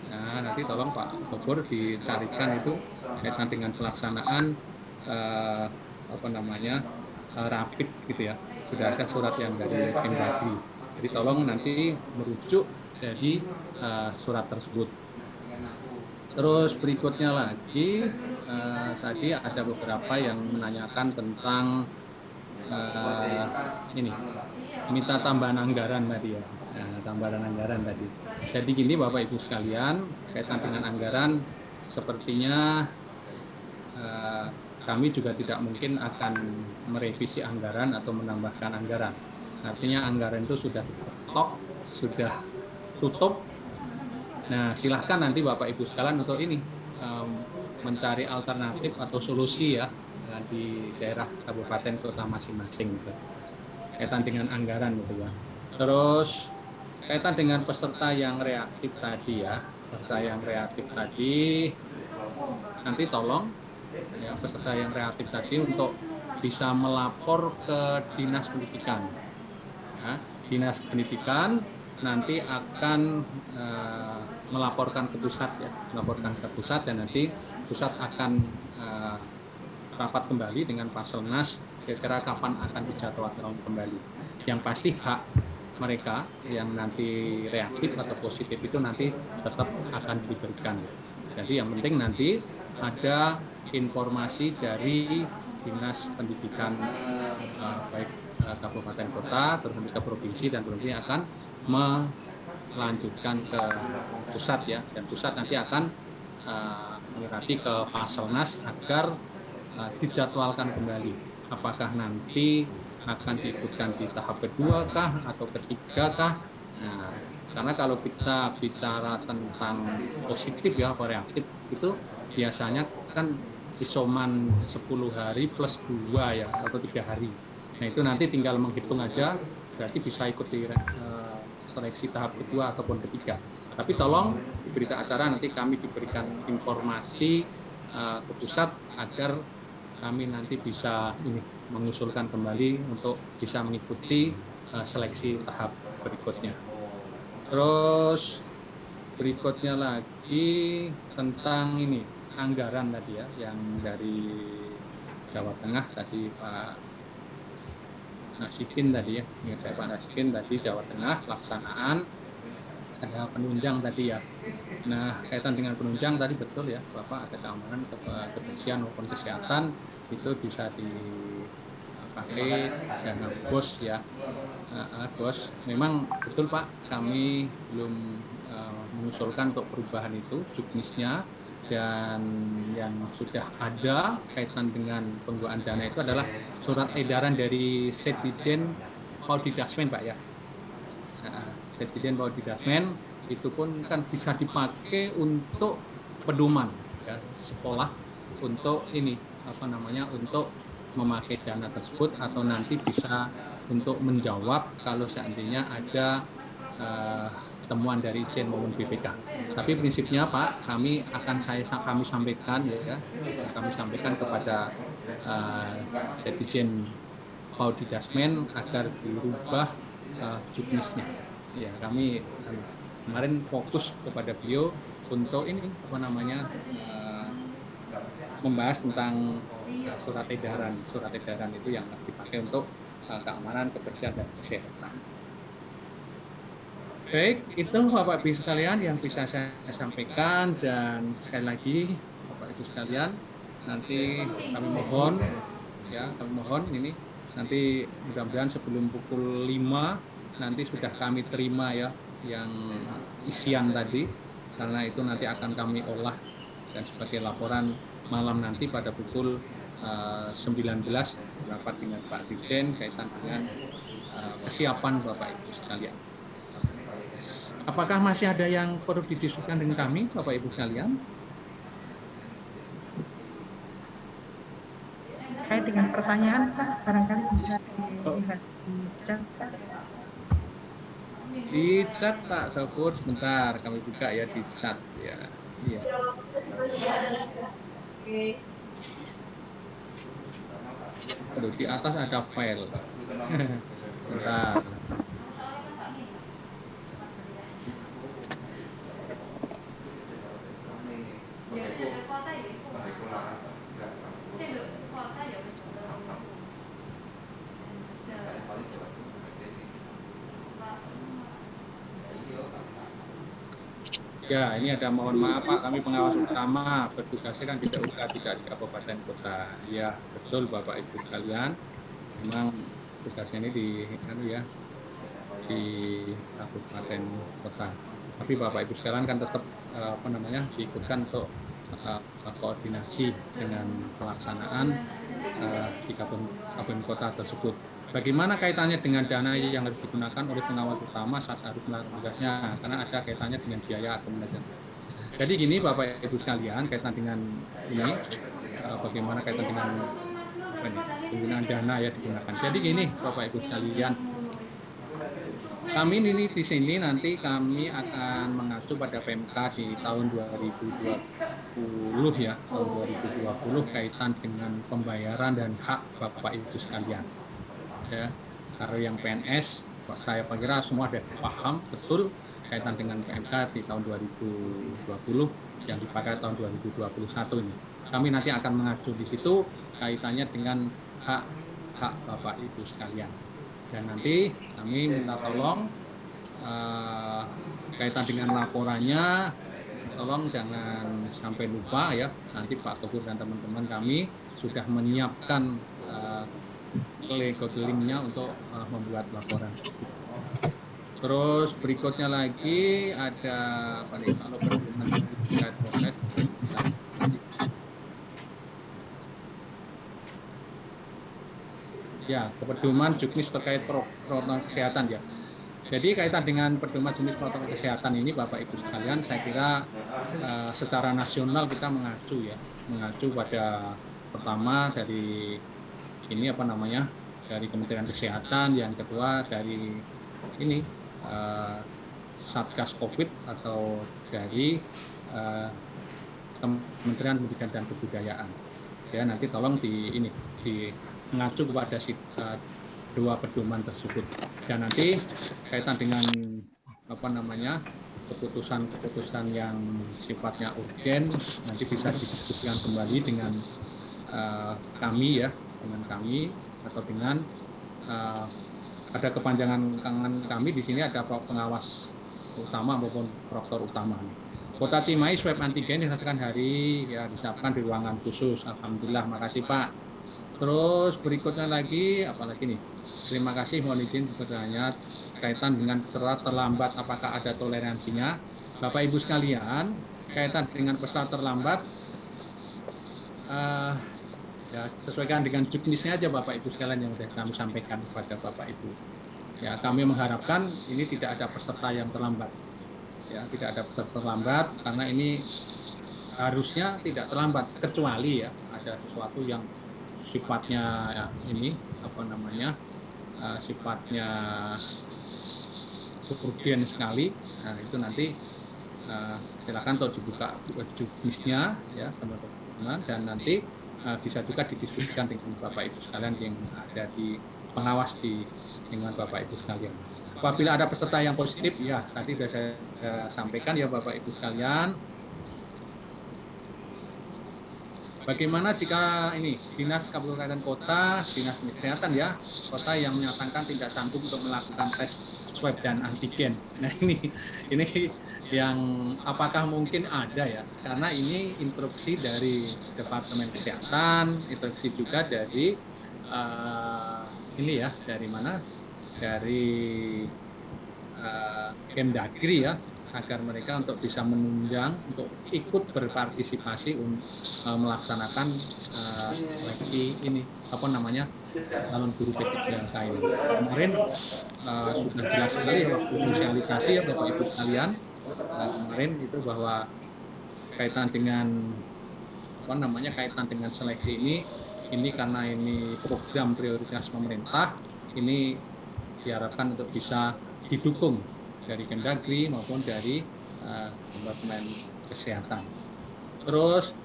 Nah, nanti tolong Pak Gubernur dicarikan itu kaitan dengan pelaksanaan rapid gitu ya. Sudah ada surat yang dari Kemdagri. Jadi tolong nanti merujuk dari surat tersebut. Terus berikutnya lagi tadi ada beberapa yang menanyakan tentang ini minta tambahan anggaran tadi ya. Nah, tambahan anggaran tadi. Jadi gini Bapak Ibu sekalian, kaitan dengan anggaran sepertinya kami juga tidak mungkin akan merevisi anggaran atau menambahkan anggaran. Artinya anggaran itu sudah stok, sudah tutup. Nah, silahkan nanti Bapak Ibu sekalian untuk ini mencari alternatif atau solusi ya di daerah kabupaten kota masing-masing gitu. Kaitan dengan anggaran gitu ya. Terus kaitan dengan peserta yang reaktif tadi ya, peserta yang reaktif tadi nanti tolong ya peserta yang reaktif tadi untuk bisa melapor ke Dinas Pendidikan. Ya, Dinas Pendidikan nanti akan melaporkan ke pusat ya, melaporkan ke pusat dan nanti pusat akan rapat kembali dengan Paselnas kira-kira kapan akan dijadwalkan kembali. Yang pasti hak mereka yang nanti reaktif atau positif itu nanti tetap akan diberikan. Jadi yang penting nanti ada informasi dari Dinas Pendidikan baik kabupaten kota, terus nanti ke provinsi dan provinsi akan melanjutkan ke pusat ya, dan pusat nanti akan menyerahkan ke Paselnas agar dijadwalkan kembali. Apakah nanti akan diikutkan di tahap kedua kah atau ketiga kah? Nah, karena kalau kita bicara tentang positif ya atau reaktif itu biasanya kan isoman 10 hari plus 2 ya atau 3 hari. Nah itu nanti tinggal menghitung aja, berarti bisa ikut di seleksi tahap kedua ataupun ketiga. Tapi tolong di berita acara nanti kami diberikan informasi ke pusat agar kami nanti bisa mengusulkan kembali untuk bisa mengikuti seleksi tahap berikutnya. Terus berikutnya lagi tentang ini anggaran tadi ya, yang dari Jawa Tengah tadi Pak Nasipin tadi ya, ingat saya Pak Nasipin tadi Jawa Tengah pelaksanaan ada penunjang tadi ya. Nah kaitan dengan penunjang tadi betul ya Bapak, ada keamanan, kebersihan maupun kesehatan itu bisa dipakai dana BOS ya. BOS memang betul Pak, kami belum mengusulkan untuk perubahan itu juknisnya, dan yang sudah ada kaitan dengan penggunaan dana itu adalah surat edaran dari Setdijen Paudidasmen Pak ya. Setdijen Paudidasmen itu pun kan bisa dipakai untuk pedoman ya, sekolah untuk ini untuk memakai dana tersebut atau nanti bisa untuk menjawab kalau seandainya ada temuan dari Ijen maupun BPK. Tapi prinsipnya Pak, kami sampaikan ya, kami sampaikan kepada Setdijen Paudidasmen agar dirubah juknisnya. Ya, kami kemarin fokus kepada beliau untuk ini membahas tentang surat edaran itu yang dipakai untuk keamanan, kebersihan dan kesehatan. Baik, itu Bapak Ibu sekalian yang bisa saya sampaikan, dan sekali lagi Bapak Ibu sekalian nanti kami mohon ini nanti mudah-mudahan sebelum pukul 5 nanti sudah kami terima ya yang isian tadi, karena itu nanti akan kami olah dan sebagai laporan malam nanti pada pukul 19 rapat dengan Pak Dirjen kaitan dengan kesiapan Bapak Ibu sekalian. Apakah masih ada yang perlu didiskusikan dengan kami Bapak Ibu sekalian? Terkait dengan pertanyaan Pak, barangkali bisa dilihat di chat. Di chat Pak Gafur, sebentar kami buka ya di chat ya. Iya. Aduh, di atas ada file. Bentar. Ya, ini ada mohon maaf Pak, kami pengawas utama bertugasnya kan tidak di kabupaten kota. Ya, betul Bapak Ibu sekalian. Memang tugasnya ini di kabupaten kota. Tapi Bapak Ibu sekalian kan tetap diikutkan untuk koordinasi dengan pelaksanaan di kabupaten kota tersebut. Bagaimana kaitannya dengan dana yang harus digunakan oleh pengawas utama saat harus melakukan tugasnya? Karena ada kaitannya dengan biaya atau manajemen. Jadi gini Bapak Ibu sekalian, kaitan dengan ini, bagaimana kaitan dengan penggunaan dana ya digunakan. Jadi gini Bapak Ibu sekalian, kami ini di sini nanti kami akan mengacu pada PMK di tahun 2020 ya, tahun 2020 kaitan dengan pembayaran dan hak Bapak Ibu sekalian. Ya, kalau yang PNS, saya kira semua sudah paham betul kaitan dengan PMK di tahun 2020 yang dipakai tahun 2021 ini. Kami nanti akan mengacu di situ kaitannya dengan hak Bapak Ibu sekalian. Dan nanti kami minta tolong kaitan dengan laporannya, tolong jangan sampai lupa ya. Nanti Pak Teguh dan teman-teman kami sudah menyiapkan linknya untuk membuat laporan. Terus berikutnya lagi ada apa nih, kalau ya, pedoman juknis terkait protokol kesehatan ya. Jadi kaitan dengan pedoman juknis protokol kesehatan ini Bapak Ibu sekalian, saya kira secara nasional kita mengacu pada pertama dari ini dari Kementerian Kesehatan, yang kedua dari ini Satgas Covid atau dari Kementerian Pendidikan dan Kebudayaan. Ya, nanti tolong mengacu kepada dua pedoman tersebut. Dan nanti kaitan dengan keputusan yang sifatnya urgen nanti bisa didiskusikan kembali dengan kami atau dengan ada kepanjangan tangan kami di sini, ada pengawas utama maupun proktor utama. Kota Cimahi swab antigen dilaksanakan disiapkan di ruangan khusus. Alhamdulillah, makasih Pak. Terus berikutnya lagi apalagi nih? Terima kasih, mohon izin bertanya kaitan dengan peserta terlambat, apakah ada toleransinya? Bapak Ibu sekalian, kaitan dengan peserta terlambat ya, sesuaikan dengan juknisnya aja Bapak Ibu sekalian yang sudah kami sampaikan kepada Bapak Ibu. Ya, kami mengharapkan ini tidak ada peserta yang terlambat. Ya, tidak ada peserta terlambat karena ini harusnya tidak terlambat, kecuali ya ada sesuatu yang sifatnya sifatnya urgen sekali. Nah, itu nanti silakan untuk dibuka juknisnya ya teman-teman, dan nanti bisa juga didiskusikan dengan Bapak Ibu sekalian yang ada di pengawas dengan Bapak Ibu sekalian. Apabila ada peserta yang positif, ya tadi sudah saya sampaikan ya Bapak Ibu sekalian. Bagaimana jika Dinas Kabupaten Kota, Dinas Kesehatan ya, kota yang menyatakan tidak sanggup untuk melakukan tes swab dan antigen. Nah ini yang apakah mungkin ada ya? Karena ini instruksi dari Departemen Kesehatan, instruksi juga dari dari mana? Dari Kemdagri ya, agar mereka untuk bisa menunjang untuk ikut berpartisipasi melaksanakan seleksi calon guru P3K ini. Kemarin sudah jelas sekali waktu sosialisasi ya Bapak Ibu sekalian, kemarin itu bahwa kaitan dengan seleksi ini karena ini program prioritas pemerintah, ini diharapkan untuk bisa didukung dari Kemdagri maupun dari Departemen Kesehatan. Terus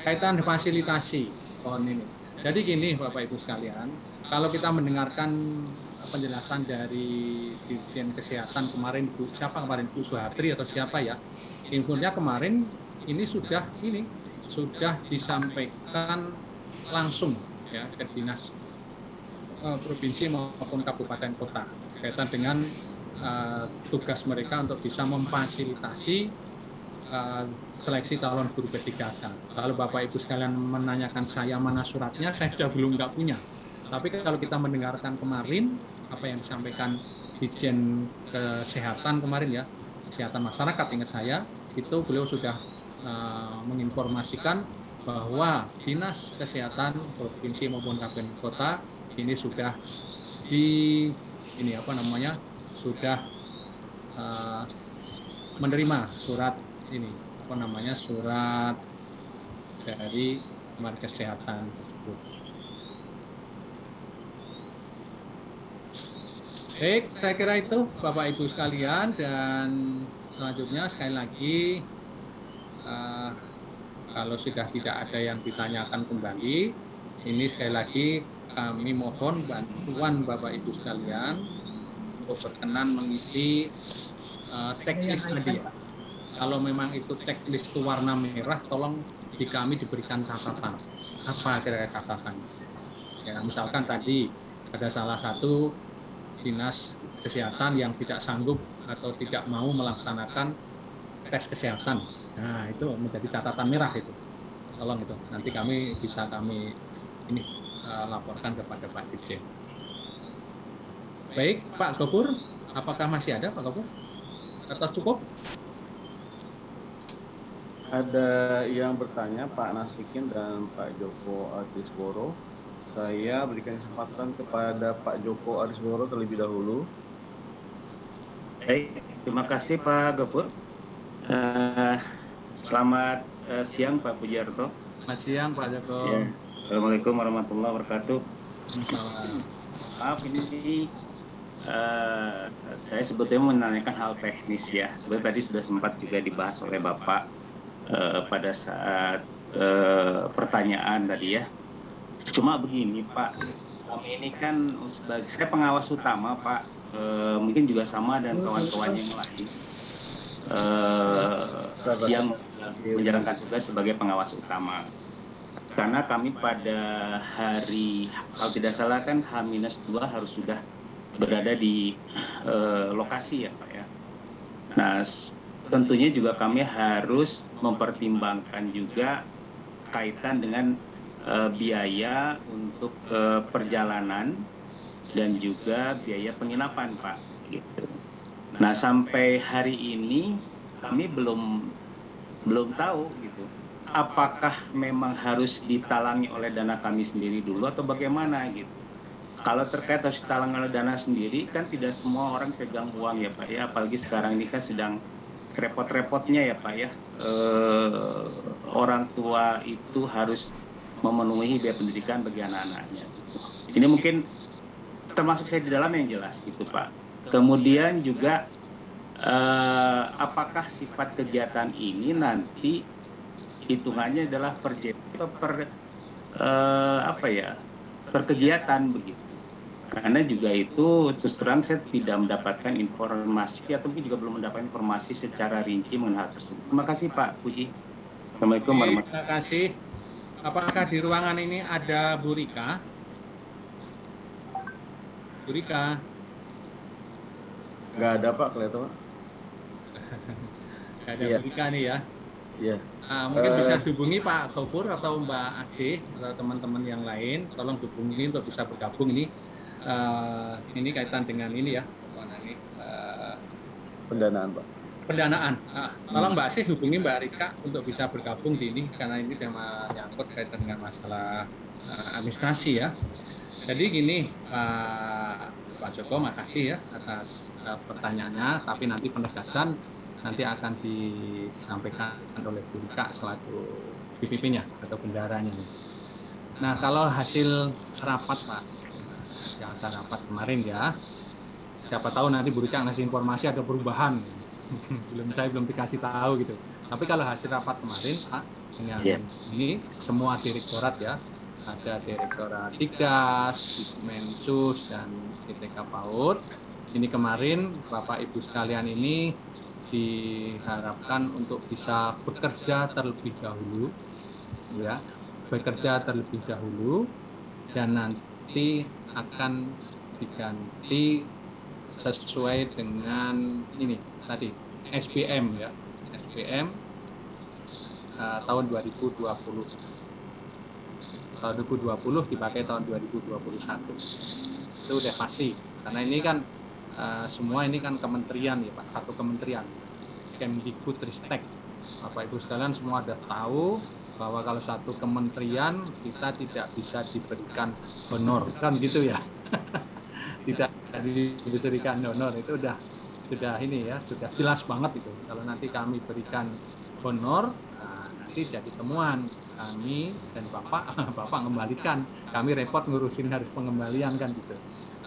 kaitan fasilitasi pohon ini. Jadi gini Bapak Ibu sekalian, kalau kita mendengarkan penjelasan dari Dirjen Kesehatan kemarin, siapa kemarin, Bu Suhatri atau siapa ya, infonya kemarin ini sudah disampaikan langsung ya ke dinas provinsi maupun kabupaten kota kaitan dengan tugas mereka untuk bisa memfasilitasi seleksi calon guru P3K. Kalau Bapak Ibu sekalian menanyakan saya mana suratnya, saya juga belum nggak punya. Tapi kalau kita mendengarkan kemarin apa yang disampaikan Dirjen Kesehatan kemarin ya, Kesehatan Masyarakat, ingat saya, itu beliau sudah menginformasikan bahwa Dinas Kesehatan Provinsi maupun Kabupaten Kota ini sudah sudah menerima surat surat dari Kementerian Kesehatan tersebut. Baik, saya kira itu Bapak Ibu sekalian, dan selanjutnya sekali lagi kalau sudah tidak ada yang ditanyakan kembali, ini sekali lagi kami mohon bantuan Bapak Ibu sekalian untuk berkenan mengisi checklist tadi ya. Kalau memang itu checklist itu warna merah, tolong di kami diberikan catatan. Apa kira-kira catatan? Ya, misalkan tadi ada salah satu dinas kesehatan yang tidak sanggup atau tidak mau melaksanakan tes kesehatan. Nah, itu menjadi catatan merah itu. Tolong itu. Nanti bisa kami laporkan kepada Pak Dirjen. Baik, Pak Gopur, apakah masih ada Pak Gopur? Atau cukup? Ada yang bertanya, Pak Nasikin dan Pak Joko Adisworo. Saya berikan kesempatan kepada Pak Joko Adisworo terlebih dahulu. Baik, terima kasih Pak Gopur. Selamat siang Pak Pujiarto. Selamat siang Pak Joko. Ya. Assalamualaikum warahmatullahi wabarakatuh. Maaf ini saya sebetulnya menanyakan hal teknis ya. Sebenarnya tadi sudah sempat juga dibahas oleh Bapak pada saat pertanyaan tadi ya. Cuma begini Pak, kami ini kan sebagai saya pengawas utama Pak, mungkin juga sama dan kawan-kawan yang lain yang menjalankan tugas sebagai pengawas utama. Karena kami pada hari, kalau tidak salah kan H-2 harus sudah berada di lokasi ya Pak ya. Nah tentunya juga kami harus mempertimbangkan juga kaitan dengan biaya untuk perjalanan dan juga biaya penginapan Pak gitu. Nah sampai hari ini kami belum tahu gitu apakah memang harus ditalangi oleh dana kami sendiri dulu atau bagaimana gitu. Kalau terkait harus ditalangi oleh dana sendiri kan tidak semua orang pegang uang ya Pak ya, apalagi sekarang ini kan sedang repot-repotnya ya Pak ya, orang tua itu harus memenuhi biaya pendidikan bagi anak-anaknya. Ini mungkin termasuk saya di dalam yang jelas gitu Pak. Kemudian juga apakah sifat kegiatan ini nanti hitungannya adalah per kegiatan begitu. Karena juga itu terus terang saya tidak mendapatkan informasi atau mungkin juga belum mendapatkan informasi secara rinci mengenai hal tersebut. Terima kasih Pak Puji. Assalamualaikum warahmatullahi wabarakatuh. Terima kasih. Apakah di ruangan ini ada Bu Rika? Bu Rika? Nggak ada Pak, kelihatan Pak. Nggak ada Bu Rika nih ya? Iya. Mungkin bisa dihubungi Pak Gopur atau Mbak Asih atau teman-teman yang lain, tolong hubungi untuk bisa bergabung ini. Ini kaitan dengan ini ya, pendanaan Pak. Pendanaan. Tolong Mbak Asih hubungi Mbak Rika untuk bisa bergabung di ini karena ini sudah menyangkut kaitan dengan masalah administrasi ya. Jadi gini Pak Joko, makasih ya atas pertanyaannya, tapi nanti penegasan nanti akan disampaikan oleh Bu Rika selaku BPP-nya atau bendaharanya. Nah, kalau hasil rapat Pak, yang saya rapat kemarin ya, siapa tahu nanti Bu Rika ngasih informasi ada perubahan. saya belum dikasih tahu gitu. Tapi kalau hasil rapat kemarin Pak, dengan ini semua direktorat ya, ada Direktorat Tigas, Mensus, dan ITK PAUD. Ini kemarin Bapak Ibu sekalian ini diharapkan untuk bisa bekerja terlebih dahulu, ya, bekerja terlebih dahulu, dan nanti akan diganti sesuai dengan ini tadi SPM ya, SPM tahun 2020. Tahun 2020 dipakai tahun 2021. Itu udah pasti. Karena ini kan semua ini kan kementerian ya Pak, satu kementerian. Kemdikbudristek. Bapak Ibu sekalian semua ada tahu bahwa kalau satu kementerian kita tidak bisa diberikan honor kan gitu ya. Tidak diberikan honor, itu sudah ini ya, sudah jelas banget itu. Kalau nanti kami berikan honor, nah, nanti jadi temuan kami dan Bapak kembalikan, kami repot ngurusin harus pengembalian kan gitu.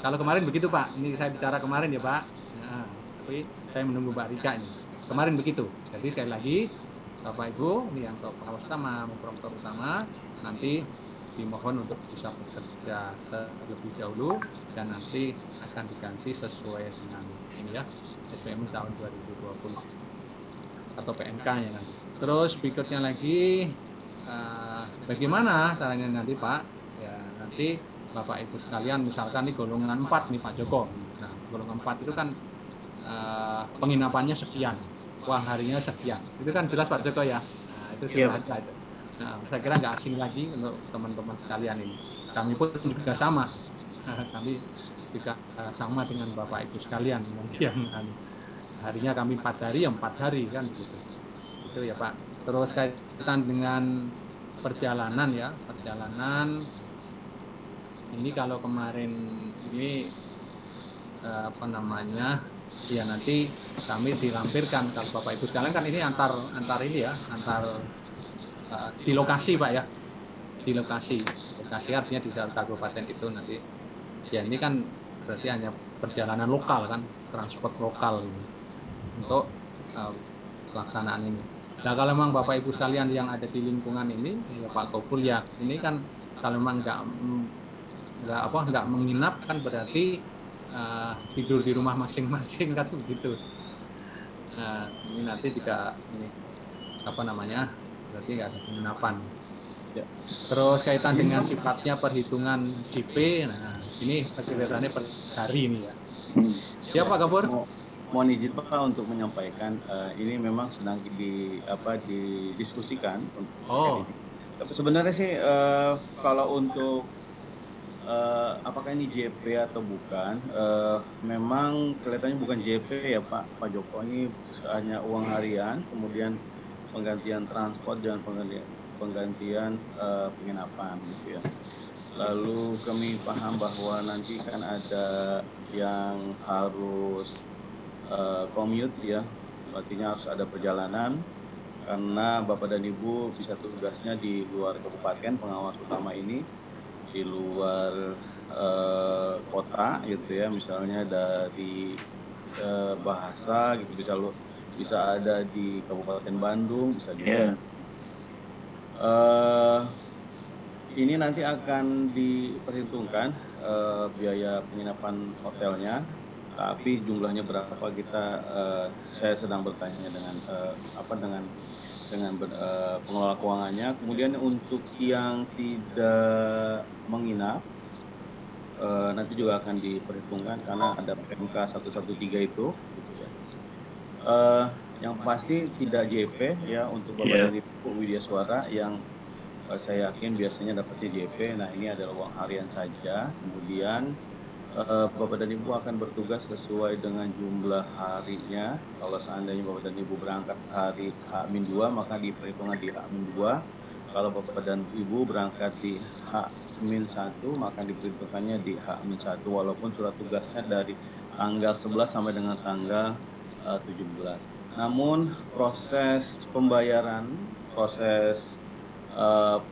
Kalau kemarin begitu Pak, ini saya bicara kemarin ya Pak, nah, tapi saya menunggu Mbak Rika ini. Kemarin begitu, jadi sekali lagi Bapak Ibu, ini yang pengawas utama, promotor utama, nanti dimohon untuk bisa bekerja terlebih dahulu dan nanti akan diganti sesuai dengan ini ya, SPM tahun 2020 atau PMK-nya nanti. Terus berikutnya lagi, bagaimana caranya nanti Pak? Ya nanti Bapak Ibu sekalian, misalkan nih golongan 4 nih Pak Joko. Nah golongan 4 itu kan penginapannya sekian, uang harinya sekian. Itu kan jelas Pak Joko ya. Nah, itu sudah ada itu. Nah, saya kira nggak asing lagi untuk teman-teman sekalian ini. Kami pun juga sama. Kami juga sama dengan Bapak Ibu sekalian. Yang harinya kami 4 hari, ya 4 hari kan begitu. Itu ya Pak. Terus kaitan dengan perjalanan ya, perjalanan ini kalau kemarin ini apa namanya? Ya nanti kami dilampirkan kalau Bapak Ibu sekalian kan ini antar ini ya, antar di lokasi Pak ya, di lokasi artinya di kabupaten itu nanti ya ini kan berarti hanya perjalanan lokal kan, transport lokal ini, untuk pelaksanaan ini. Nah kalau memang Bapak Ibu sekalian yang ada di lingkungan ini ya Pak Kopul ya, ini kan kalau memang nggak menginap kan berarti tidur di rumah masing-masing kan begitu. Nah ini nanti juga ini apa namanya, berarti nggak ada penginapan. Ya. Terus kaitan dengan sifatnya perhitungan JP, nah ini sekiranya per hari ini ya. Ya Pak Kapur. Mohon izin Pak untuk menyampaikan ini memang sedang didiskusikan. Oh. Sebenarnya sih kalau untuk apakah ini JP atau bukan, memang kelihatannya bukan JP ya Pak Joko, ini hanya uang harian, kemudian penggantian transport dan penggantian penginapan gitu ya. Lalu kami paham bahwa nanti kan ada yang harus commute ya, artinya harus ada perjalanan karena Bapak dan Ibu bisa tugasnya di luar kabupaten, pengawas utama ini di luar kota gitu ya, misalnya dari bahasa gitu, bisa ada di Kabupaten Bandung, bisa juga. Ini nanti akan diperhitungkan biaya penginapan hotelnya, tapi jumlahnya berapa saya sedang bertanya dengan pengelola keuangannya. Kemudian untuk yang tidak menginap nanti juga akan diperhitungkan karena ada PMK 113 itu. Yang pasti tidak JP ya untuk Bapak dan Ibu Widya Suara yang saya yakin biasanya dapatnya JP. Nah ini adalah uang harian saja. Kemudian Bapak dan Ibu akan bertugas sesuai dengan jumlah harinya. Kalau seandainya Bapak dan Ibu berangkat hari H-2 maka diperhitungkan di H-2. Kalau Bapak dan Ibu berangkat di H-1 maka diperhitungkannya di H-1 walaupun surat tugasnya dari tanggal 11 sampai dengan tanggal 17. Namun proses pembayaran, proses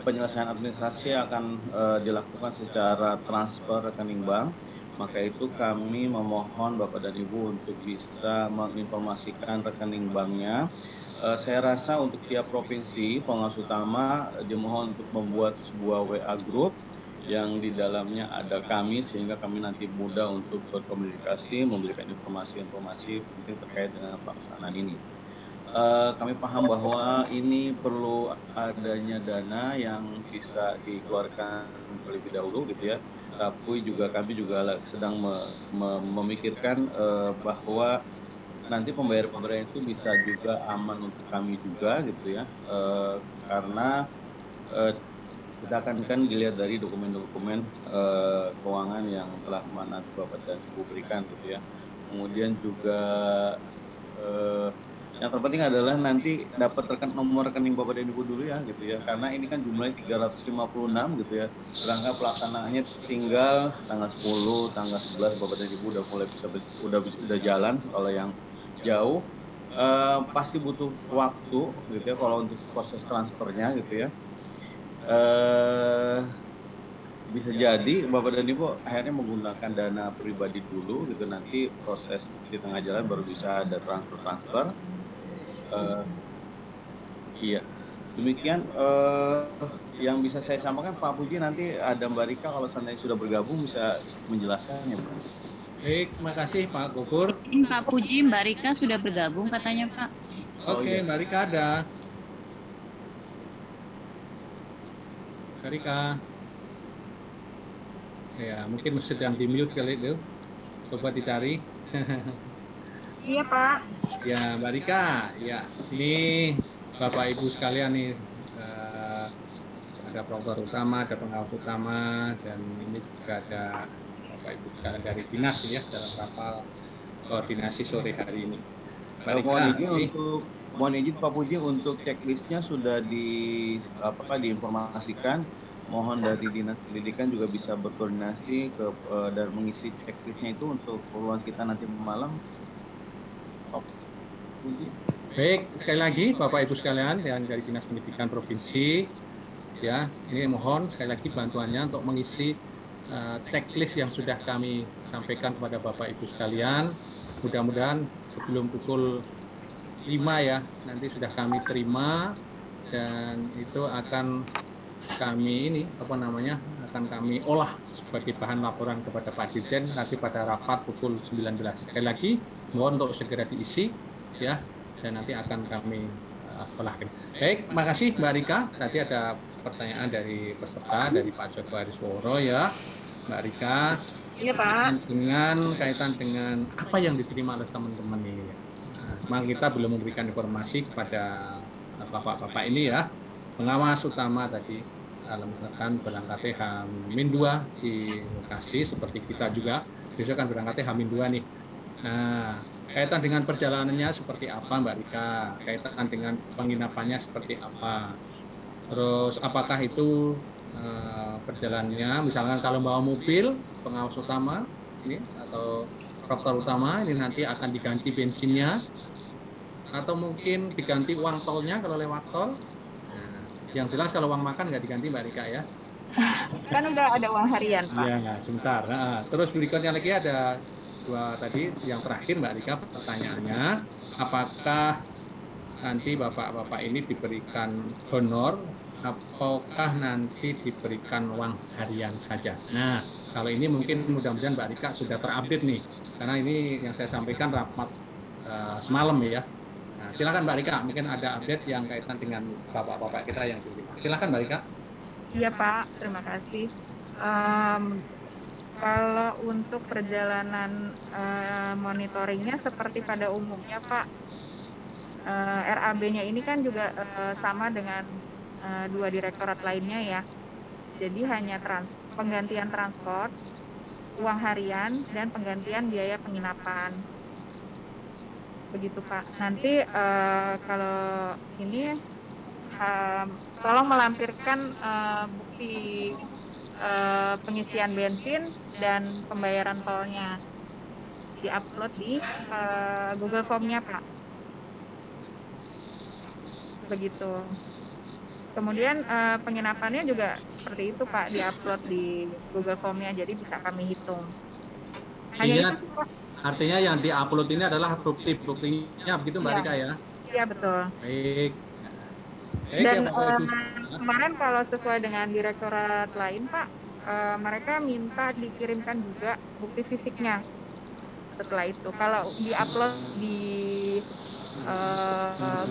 penyelesaian administrasi akan dilakukan secara transfer rekening bank Maka itu kami memohon Bapak dan Ibu untuk bisa menginformasikan rekening banknya. Saya rasa untuk tiap provinsi pengawas utama dimohon untuk membuat sebuah WA group yang di dalamnya ada kami, sehingga kami nanti mudah untuk berkomunikasi, memberikan informasi-informasi penting terkait dengan pelaksanaan ini. Kami paham bahwa ini perlu adanya dana yang bisa dikeluarkan terlebih dahulu gitu ya. Tapi juga kami juga sedang memikirkan bahwa nanti pembayaran itu bisa juga aman untuk kami juga gitu ya, karena kita akan kan dilihat dari dokumen-dokumen keuangan yang telah nanti Bapak dan Ibu berikan gitu ya. Kemudian juga yang terpenting adalah nanti dapat nomor rekening Bapak dan Ibu dulu ya gitu ya, karena ini kan jumlahnya 356 gitu ya. Rangka pelaksanaannya tinggal tanggal 10, tanggal 11 Bapak dan Ibu udah mulai udah jalan. Kalau yang jauh pasti butuh waktu gitu ya kalau untuk proses transfernya gitu ya. Bisa jadi Bapak dan Ibu akhirnya menggunakan dana pribadi dulu gitu, nanti proses di tengah jalan baru bisa ada transfer. Iya, demikian yang bisa saya sampaikan. Pak Puji, nanti ada Mbak Rika kalau seandainya sudah bergabung bisa menjelaskannya, Pak. Baik, makasih Pak Gufur. Pak Puji, Mbak Rika sudah bergabung katanya Pak. Oke, iya. Mbak Rika ada. Mbak Rika. Ya, mungkin sedang di-mute kali itu. Coba dicari. Iya Pak. Ya, Mbak Rika. Ya, ini Bapak Ibu sekalian nih. Ada program utama, ada pengawas utama, dan ini juga ada Bapak Ibu sekalian dari dinas ya dalam kapal koordinasi sore hari ini. Mohon izin Pak Puji, untuk checklistnya sudah diinformasikan. Mohon dari Dinas Pendidikan juga bisa berkoordinasi dan mengisi checklistnya itu untuk keperluan kita nanti malam. Pak Puji. Baik, sekali lagi Bapak Ibu sekalian yang dari Dinas Pendidikan Provinsi, ya ini mohon sekali lagi bantuannya untuk mengisi checklist yang sudah kami sampaikan kepada Bapak Ibu sekalian. Mudah-mudahan sebelum pukul 5 ya, nanti sudah kami terima dan itu akan kami akan kami olah sebagai bahan laporan kepada Pak Dirjen nanti pada rapat pukul 19. Sekali lagi mohon untuk segera diisi ya, dan nanti akan kami olahkan. Baik, makasih Mbak Rika. Tadi ada pertanyaan dari peserta dari Pak Joko Harisworo ya, Mbak Rika. Iya Pak. Dengan kaitan dengan apa yang diterima oleh teman-teman ini. Memang kita belum memberikan informasi kepada bapak-bapak ini ya. Pengawas utama tadi misalkan berangkatnya H-2 di lokasi seperti kita juga besok kan berangkatnya H-2 nih. Nah, kaitan dengan perjalanannya seperti apa Mbak Rika? Kaitan dengan penginapannya seperti apa? Terus apakah itu perjalanannya misalkan kalau bawa mobil pengawas utama ini atau dokter utama ini nanti akan diganti bensinnya atau mungkin diganti uang tolnya kalau lewat tol. Nah, yang jelas kalau uang makan nggak diganti Mbak Rika ya. Kan udah ada uang harian Pak. Iya, sebentar. Nah, terus berikutnya lagi ada dua tadi yang terakhir Mbak Rika pertanyaannya, apakah nanti bapak-bapak ini diberikan honor ataukah nanti diberikan uang harian saja. Nah, kalau ini mungkin mudah-mudahan Mbak Rika sudah terupdate nih, karena ini yang saya sampaikan rapat semalam ya. Nah, silakan Mbak Rika, mungkin ada update yang kaitan dengan bapak-bapak kita yang diterima. Silakan Mbak Rika. Iya Pak, terima kasih. Kalau untuk perjalanan monitoringnya seperti pada umumnya Pak, RAB-nya ini kan juga sama dengan dua direktorat lainnya ya. Jadi hanya penggantian transport, uang harian, dan penggantian biaya penginapan. Begitu Pak. Nanti kalau ini tolong melampirkan bukti pengisian bensin dan pembayaran tolnya, diupload di Google Form-nya Pak. Begitu. Kemudian penginapannya juga seperti itu Pak, diupload di Google Form-nya, jadi bisa kami hitung. Artinya yang diupload ini adalah buktinya begitu Mbak Rika ya? Iya betul. Baik. Dan Ya, kemarin kalau sesuai dengan direktorat lain Pak, mereka minta dikirimkan juga bukti fisiknya. Setelah itu kalau diupload di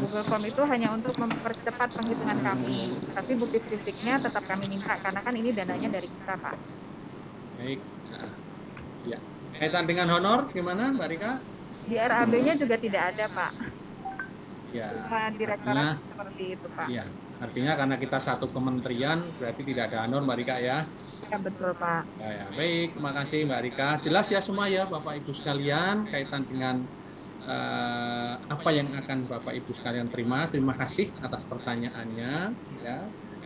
Google Form itu hanya untuk mempercepat penghitungan kami, tapi bukti fisiknya tetap kami minta karena kan ini dananya dari kita Pak. Baik. Ya. Kaitan dengan honor gimana Mbak Rika? Di RAB-nya juga tidak ada Pak. Ya. Cuma direktorat seperti itu Pak. Iya. Artinya karena kita satu kementerian berarti tidak ada honor Mbak Rika ya? Ya betul Pak. Ya, baik, terima kasih Mbak Rika. Jelas ya semua ya Bapak Ibu sekalian kaitan dengan apa yang akan Bapak Ibu sekalian terima. Terima kasih atas pertanyaannya ya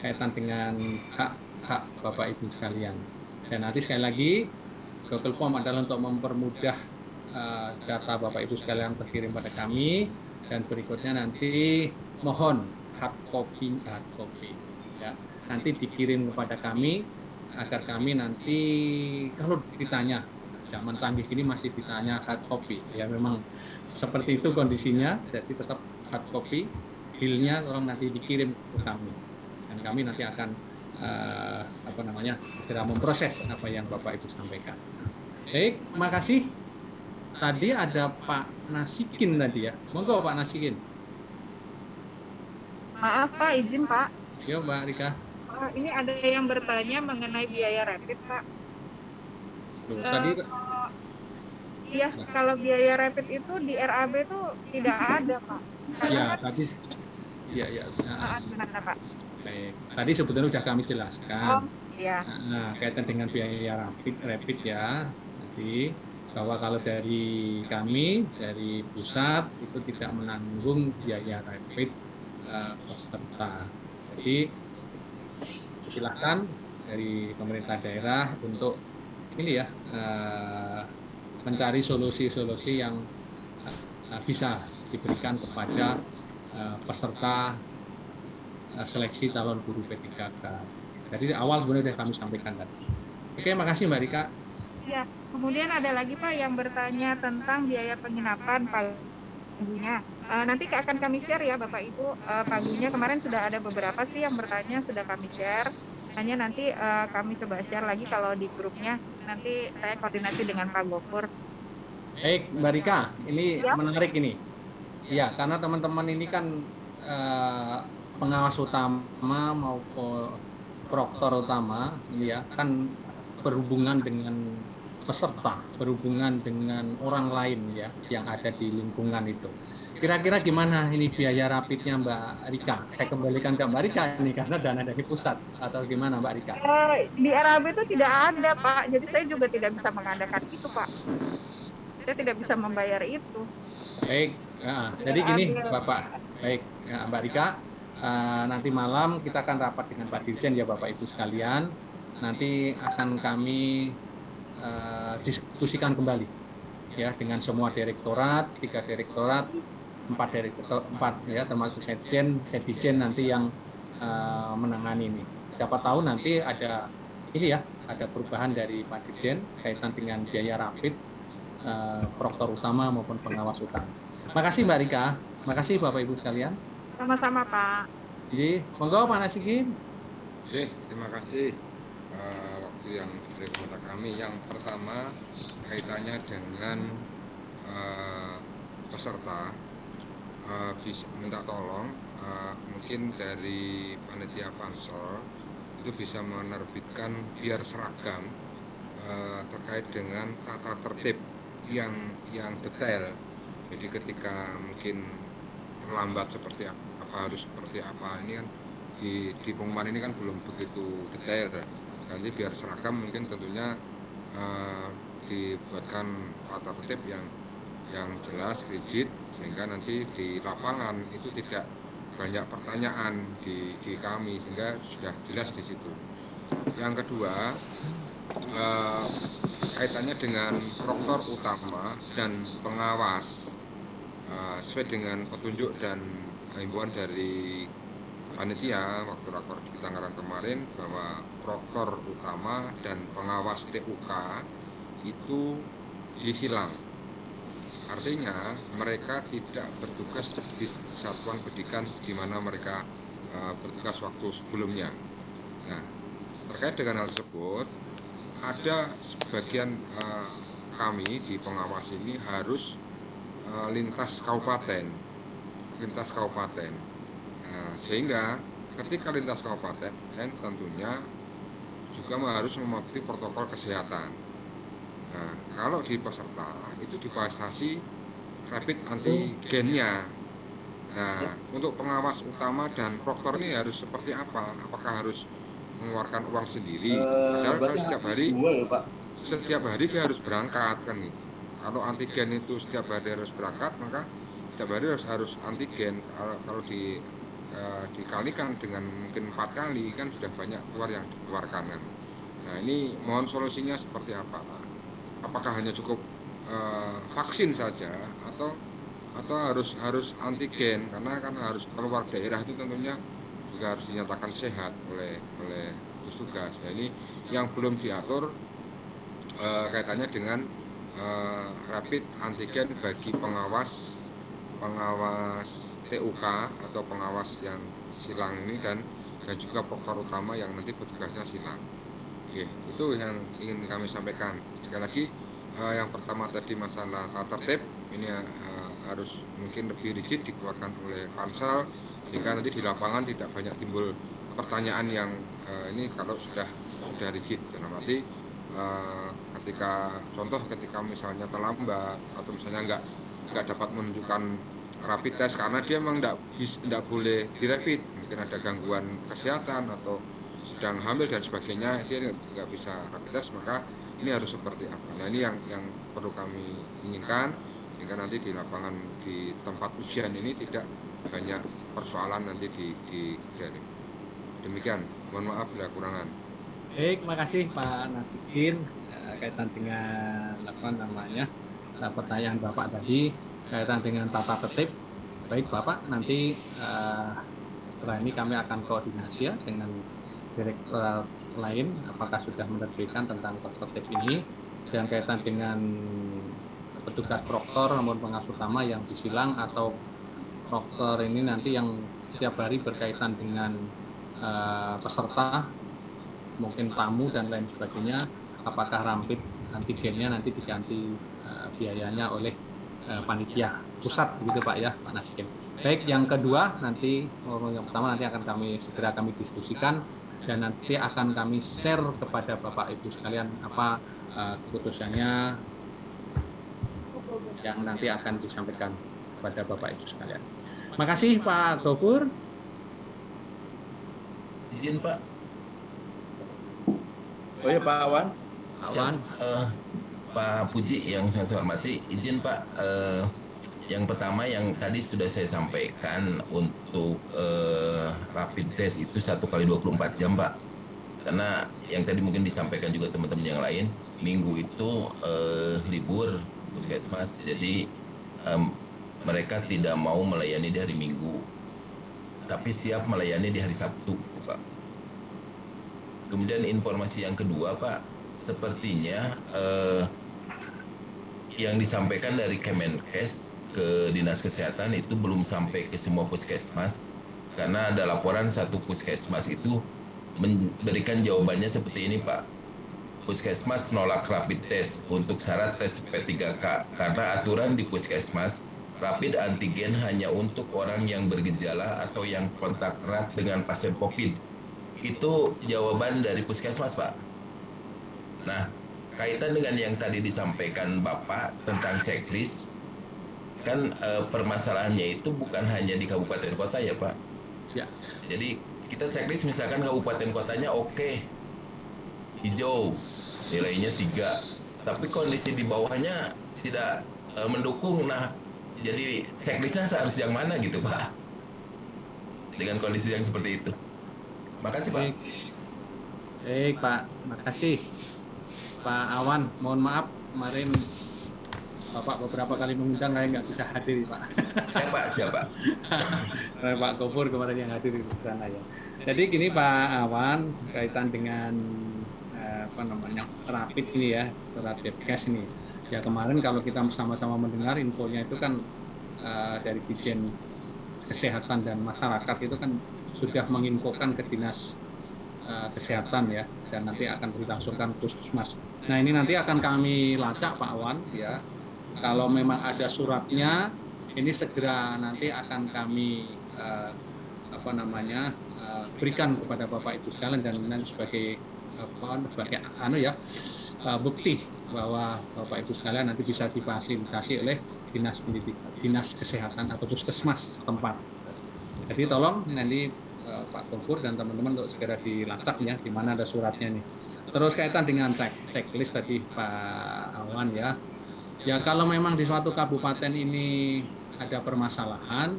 kaitan dengan hak Bapak Ibu sekalian. Dan nanti sekali lagi Google Form adalah untuk mempermudah data Bapak Ibu sekalian terkirim pada kami, dan berikutnya nanti mohon hard copy ya nanti dikirim kepada kami agar kami nanti kalau ditanya zaman canggih ini masih ditanya hard copy ya, memang seperti itu kondisinya, jadi tetap hard copy filenya tolong nanti dikirim ke kami dan kami nanti akan segera memproses apa yang Bapak Ibu sampaikan. Baik, terima kasih. Tadi ada Pak Nasikin tadi ya, monggo Pak Nasikin. Maaf Pak, izin Pak. Yo Mbak Rika. Ini ada yang bertanya mengenai biaya rapid Pak. Tadi iya, kalau biaya rapid itu di RAB itu tidak ada Pak. Ya, tadi ya. Gimana Pak? Baik, tadi sebetulnya sudah kami jelaskan. Iya. Nah, kaitan dengan biaya rapid ya, jadi bahwa kalau dari kami dari pusat itu tidak menanggung biaya rapid peserta. Jadi silakan dari pemerintah daerah untuk ini ya mencari solusi-solusi yang bisa diberikan kepada peserta seleksi calon guru P3K. Jadi awal sebenarnya sudah kami sampaikan tadi. Oke, makasih Mbak Rika. Ya, kemudian ada lagi Pak yang bertanya tentang biaya penginapan paginya. Nanti akan kami share ya Bapak Ibu paginya. Kemarin sudah ada beberapa sih yang bertanya, sudah kami share. Hanya nanti kami coba share lagi kalau di grupnya. Nanti saya koordinasi dengan Pak Gofur. Baik Mbak Rika, ini menarik ini. Ya, karena teman-teman ini kan pengawas utama maupun proktor utama ini ya kan berhubungan dengan peserta, berhubungan dengan orang lain ya yang ada di lingkungan itu. Kira-kira gimana ini biaya rapidnya Mbak Rika? Saya kembalikan ke Mbak Rika ini karena dana dari pusat atau gimana Mbak Rika? Di RAB itu tidak ada Pak, jadi saya juga tidak bisa mengadakan itu Pak. Saya tidak bisa membayar itu. Baik, jadi gini Bapak, baik ya, Mbak Rika, nanti malam kita akan rapat dengan Pak Dirjen ya Bapak Ibu sekalian. Nanti akan kami diskusikan kembali ya dengan semua direktorat, 3 direktorat, 4 ya termasuk Setjen nanti yang menangani ini. Siapa tahu nanti ada ini ya, ada perubahan dari Pak Dirjen kaitan dengan biaya rapid proktor utama maupun pengawas utama. Makasih Mbak Rika, makasih Bapak Ibu sekalian. Sama-sama Pak. Jadi, monggo Pak Nasikin. Oke, terima kasih waktu yang diberi kepada kami. Yang pertama kaitannya dengan peserta bisa minta tolong mungkin dari panitia pansel itu bisa menerbitkan biar seragam terkait dengan tata tertib yang detail. Jadi ketika mungkin terlambat seperti apa, harus seperti apa, ini kan di pengumuman ini kan belum begitu detail. Nanti biar seragam mungkin tentunya dibuatkan tata tertib yang jelas, rigid, sehingga nanti di lapangan itu tidak banyak pertanyaan di kami, sehingga sudah jelas di situ. Yang kedua, kaitannya dengan proktor utama dan pengawas, sesuai dengan petunjuk dan himbauan dari panitia waktu rakor di Tangerang kemarin, bahwa proktor utama dan pengawas TUK itu di silang. Artinya mereka tidak bertugas di satuan pendidikan di mana mereka bertugas waktu sebelumnya. Nah, terkait dengan hal tersebut, ada sebagian kami di pengawas ini harus lintas kabupaten. Sehingga ketika lintas kabupaten tentunya juga harus mematuhi protokol kesehatan. Nah, kalau di peserta itu difasilitasi rapid antigennya. Nah, untuk pengawas utama dan proktor ini harus seperti apa? Apakah harus mengeluarkan uang sendiri? Padahal kan setiap hari dia harus berangkat kan nih. Kalau antigen itu setiap hari harus berangkat, maka setiap hari harus antigen. Kalau dikalikan dengan mungkin 4 kali kan sudah banyak keluar yang dikeluarkan kan. Nah, ini mohon solusinya seperti apa, Pak? Apakah hanya cukup vaksin saja atau harus antigen, karena kan harus keluar daerah itu tentunya juga harus dinyatakan sehat oleh gugus tugas. Nah, ini yang belum diatur kaitannya dengan rapid antigen bagi pengawas TUK atau pengawas yang silang ini dan juga proktor utama yang nanti petugasnya silang. Oke, itu yang ingin kami sampaikan. Sekali lagi, yang pertama tadi masalah tata tertib ini harus mungkin lebih rigid dikeluarkan oleh Pansel sehingga nanti di lapangan tidak banyak timbul pertanyaan yang ini kalau sudah rigid. Dalam arti ketika misalnya terlambat atau misalnya nggak dapat menunjukkan rapid test karena dia memang tidak boleh dirapid, mungkin ada gangguan kesehatan atau sedang hamil dan sebagainya, dia nggak bisa rapid test, maka ini harus seperti apa. Nah, ini yang perlu kami inginkan sehingga nanti di lapangan di tempat ujian ini tidak banyak persoalan nanti di daring. Demikian, mohon maaf bila kurangan. Baik, makasih Pak Nasikin kaitan dengan pertanyaan Bapak tadi kaitan dengan tata tertib. Baik Bapak, nanti setelah ini kami akan koordinasi ya dengan direktur lain apakah sudah menerbitkan tentang tata tertib ini, dan kaitan dengan petugas proktor namun pengasuh utama yang disilang atau proktor ini nanti yang setiap hari berkaitan dengan peserta, mungkin tamu dan lain sebagainya, apakah rapid antigennya nanti diganti biayanya oleh panitia pusat begitu Pak ya, Pak Nasikin. Baik, yang kedua nanti yang pertama nanti akan segera kami diskusikan dan nanti akan kami share kepada Bapak Ibu sekalian apa keputusannya yang nanti akan disampaikan kepada Bapak Ibu sekalian. Makasih Pak Gofur. Izin Pak. Oh ya Pak Awan. Pak Puji yang saya hormati, izin Pak, yang pertama yang tadi sudah saya sampaikan untuk rapid test itu 1 kali 24 jam Pak. Karena yang tadi mungkin disampaikan juga teman-teman yang lain, minggu itu libur puskesmas, jadi mereka tidak mau melayani di hari Minggu, tapi siap melayani di hari Sabtu Pak. Kemudian informasi yang kedua Pak, sepertinya yang disampaikan dari Kemenkes ke Dinas Kesehatan itu belum sampai ke semua puskesmas, karena ada laporan satu puskesmas itu memberikan jawabannya seperti ini Pak. Puskesmas nolak rapid test untuk syarat tes P3K karena aturan di puskesmas rapid antigen hanya untuk orang yang bergejala atau yang kontak erat dengan pasien COVID. Itu jawaban dari puskesmas Pak. Nah, kaitan dengan yang tadi disampaikan Bapak tentang checklist, kan permasalahannya itu bukan hanya di kabupaten kota ya Pak. Ya. Jadi kita checklist misalkan kabupaten kotanya oke, hijau, nilainya 3, tapi kondisi di bawahnya tidak mendukung. Nah, jadi checklistnya harus yang mana gitu Pak, dengan kondisi yang seperti itu. Makasih Pak. Baik Pak, makasih Pak Awan. Mohon maaf kemarin Bapak beberapa kali mengundang saya nggak bisa hadir Pak. Ya Pak, siapa? Pak Gofur kemarin yang hadir di sana ya. Jadi gini Pak Awan, kaitan dengan rapid ini ya, surat Depkes ini. Ya kemarin kalau kita sama-sama mendengar infonya itu kan dari Dijen Kesehatan dan Masyarakat itu kan sudah menginfokan ke Dinas Kesehatan ya, dan nanti akan dilangsungkan puskesmas. Nah ini nanti akan kami lacak Pak Awan ya. Kalau memang ada suratnya, ini segera nanti akan kami berikan kepada Bapak Ibu sekalian dan sebagai bukti bahwa Bapak Ibu sekalian nanti bisa difasilitasi oleh dinas kesehatan atau puskesmas tempat. Jadi tolong nanti Pak Kompur dan teman-teman untuk segera dilacak ya, di mana ada suratnya nih. Terus kaitan dengan checklist tadi Pak Awan ya. Ya kalau memang di suatu kabupaten ini ada permasalahan,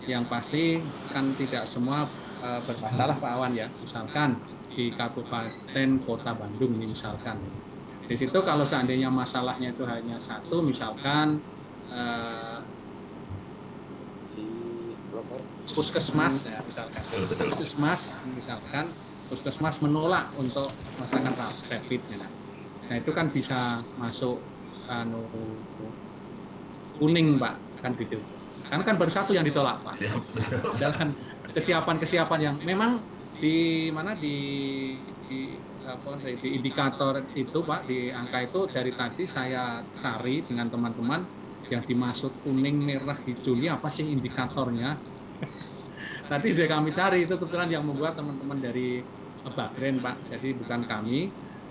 yang pasti kan tidak semua bermasalah Pak Awan ya. Misalkan di Kabupaten Kota Bandung ini misalkan. Di situ kalau seandainya masalahnya itu hanya satu, misalkan puskesmas ya, puskesmas menolak untuk melaksanakan rapid. Nah itu kan bisa masuk kuning Pak, kan gitu. Karena kan baru satu yang ditolak Pak. Dan kesiapan yang memang di indikator itu Pak, di angka itu dari tadi saya cari dengan teman-teman yang dimaksud kuning, merah, hijau ini apa sih indikatornya? Tadi sudah kami cari, itu kebetulan yang membuat teman-teman dari Bagren Pak, jadi bukan kami.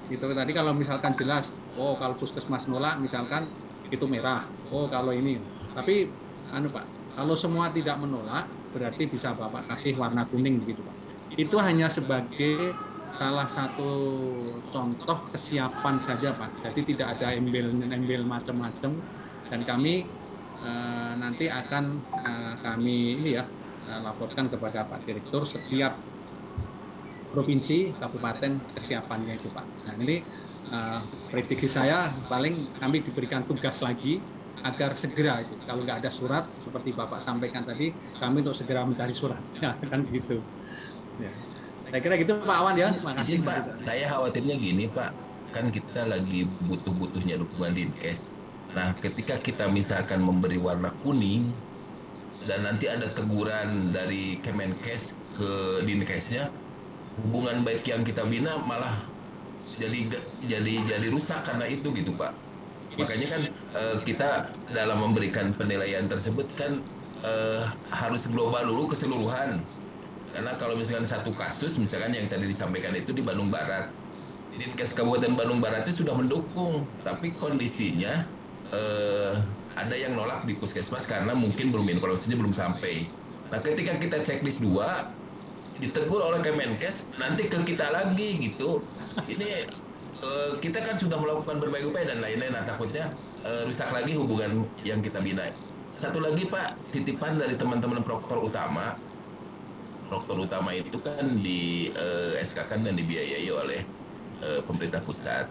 Itu tadi kalau misalkan jelas, oh kalau puskesmas nolak misalkan itu merah, oh kalau ini. Tapi Pak, kalau semua tidak menolak berarti bisa Bapak kasih warna kuning begitu Pak. Itu hanya sebagai salah satu contoh kesiapan saja Pak. Jadi tidak ada embel macam-macam, dan kami nanti akan kami laporkan kepada Pak Direktur setiap provinsi, kabupaten kesiapannya itu Pak. Nah ini prediksi saya paling kami diberikan tugas lagi agar segera itu, kalau nggak ada surat seperti Bapak sampaikan tadi, kami untuk segera mencari surat ya, kan gitu. Ya. Saya kira gitu Pak Awan ya. Terima kasih Pak. Saya khawatirnya gini Pak, kan kita lagi butuh-butuhnya dukungan Dinkes. Nah ketika kita misalkan memberi warna kuning dan nanti ada teguran dari Kemenkes ke Dinkesnya, hubungan baik yang kita bina malah jadi rusak karena itu gitu Pak. Makanya kan kita dalam memberikan penilaian tersebut kan harus global dulu keseluruhan. Karena kalau misalkan satu kasus, misalkan yang tadi disampaikan itu di Bandung Barat, Dinkes Kabupaten Bandung Barat itu sudah mendukung, tapi kondisinya ada yang nolak di puskesmas karena mungkin informasinya belum sampai. Nah ketika kita checklist 2, ditegur oleh Kemenkes, nanti ke kita lagi gitu. Ini kita kan sudah melakukan berbagai upaya dan lain-lain, nah takutnya rusak lagi hubungan yang kita bina. Satu lagi Pak, titipan dari teman-teman proktor utama. Proktor utama itu kan di SK-kan dan dibiayai oleh pemerintah pusat,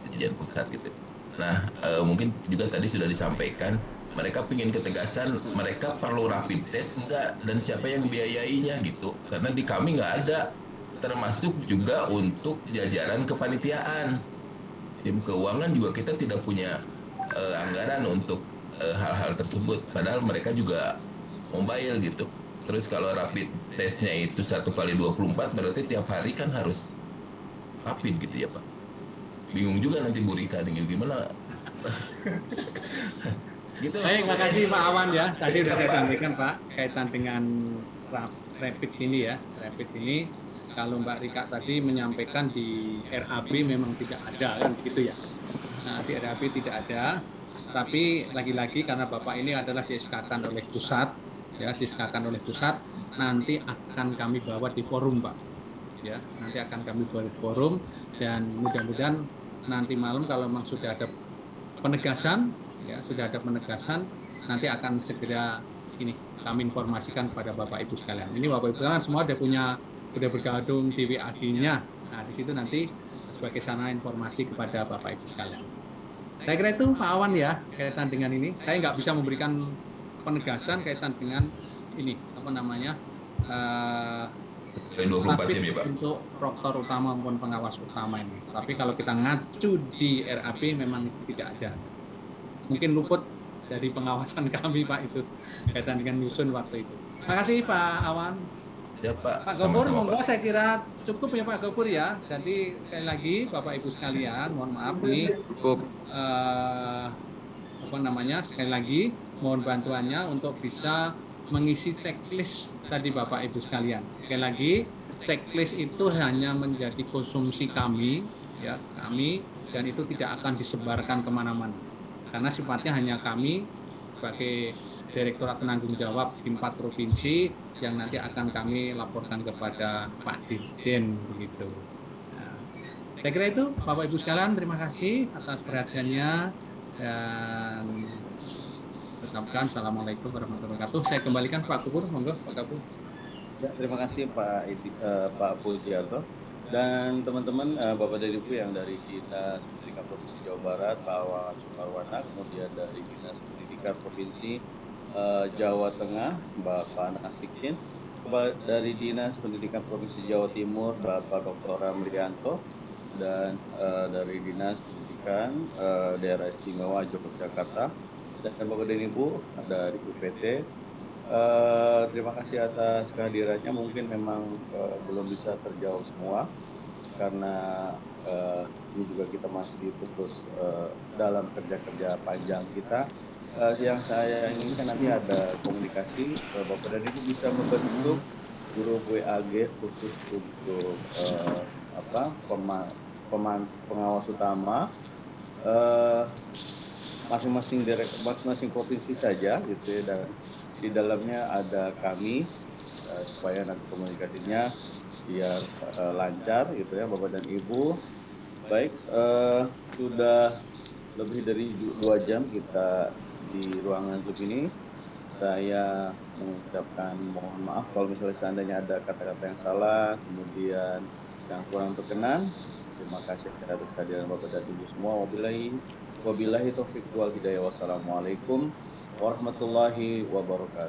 Dirjen Pusat gitu. Nah, mungkin juga tadi sudah disampaikan, mereka ingin ketegasan, mereka perlu rapid test enggak, dan siapa yang biayainya gitu. Karena di kami nggak ada, termasuk juga untuk jajaran kepanitiaan. Tim keuangan juga kita tidak punya anggaran untuk hal-hal tersebut, padahal mereka juga mobile gitu. Terus kalau rapid testnya itu 1x24, berarti tiap hari kan harus rapid gitu ya Pak. Bingung juga nanti Bu Rika dengan gimana. Gitu. Baik, makasih Pak Awan ya. Tadi sudah saya sampaikan Pak, kaitan dengan rapid ini ya. Rapid ini kalau Mbak Rika tadi menyampaikan di RAB memang tidak ada kan begitu ya. Nah, di RAB tidak ada, tapi lagi-lagi karena Bapak ini adalah di-SK-kan oleh pusat, ya di-SK-kan oleh pusat, nanti akan kami bawa di forum Pak. Ya, nanti akan kami bawa di forum, dan mudah-mudahan nanti malam kalau memang sudah ada penegasan, ya sudah ada penegasan, nanti akan segera ini kami informasikan kepada Bapak Ibu sekalian. Ini Bapak Ibu sekalian semua udah bergabung di WAD-nya. Nah, di situ nanti sebagai sarana informasi kepada Bapak Ibu sekalian. Saya kira itu Pak Awan ya, kaitan dengan ini. Saya nggak bisa memberikan penegasan kaitan dengan ini, Dari 24 jam ya Pak? Untuk proktor utama maupun pengawas utama ini. Tapi kalau kita ngacu di RAP memang tidak ada. Mungkin luput dari pengawasan kami Pak itu kaitan dengan nyusun waktu itu. Terima kasih Pak Awan. Siap Pak. Pak Gopur, Sama-sama, monggo Pak. saya kira cukup ya Pak Gopur ya. Jadi sekali lagi Bapak Ibu sekalian, mohon maaf nih. Cukup. Sekali lagi mohon bantuannya untuk bisa mengisi checklist tadi Bapak Ibu sekalian. Sekali lagi checklist itu hanya menjadi konsumsi kami, ya kami, dan itu tidak akan disebarkan kemana-mana. Karena sifatnya hanya kami sebagai Direktorat Penanggung Jawab di 4 provinsi yang nanti akan kami laporkan kepada Pak Dirjen begitu. Nah, saya kira itu Bapak Ibu sekalian, terima kasih atas perhatiannya dan tetapkan Assalamualaikum warahmatullahi wabarakatuh. Saya kembalikan Pak Gopur, monggo Pak Gopur. Ya, terima kasih Pak Pujiarto dan teman-teman Bapak dan Ibu yang dari Dinas Pendidikan Provinsi Jawa Barat, Pak Awan Sumarwana, kemudian dari Dinas Pendidikan Provinsi Jawa Tengah, Bapak Nasikin, dari Dinas Pendidikan Provinsi Jawa Timur, Bapak Dr. Ramlianto, dan dari Dinas Pendidikan Daerah Istimewa Yogyakarta, dan Bapak dan Ibu dari UPT. Terima kasih atas kehadirannya. Mungkin memang belum bisa terjawab semua karena ini juga kita masih terus dalam kerja-kerja panjang kita. Yang saya inginkan nanti ada komunikasi, Bapak dan Ibu bisa membentuk grup WAG khusus untuk pengawas utama masing-masing provinsi saja gitu ya, dan di dalamnya ada kami supaya nanti komunikasinya biar lancar gitu ya Bapak dan Ibu. Baik, sudah lebih dari 2 jam kita di ruangan Zoom ini. Saya mengucapkan mohon maaf kalau misalnya seandainya ada kata-kata yang salah, kemudian yang kurang berkenan. Terima kasih atas kehadiran Bapak dan Ibu semua. Wabillahi taufiq wal hidayah. Wassalamualaikum warahmatullahi wabarakatuh.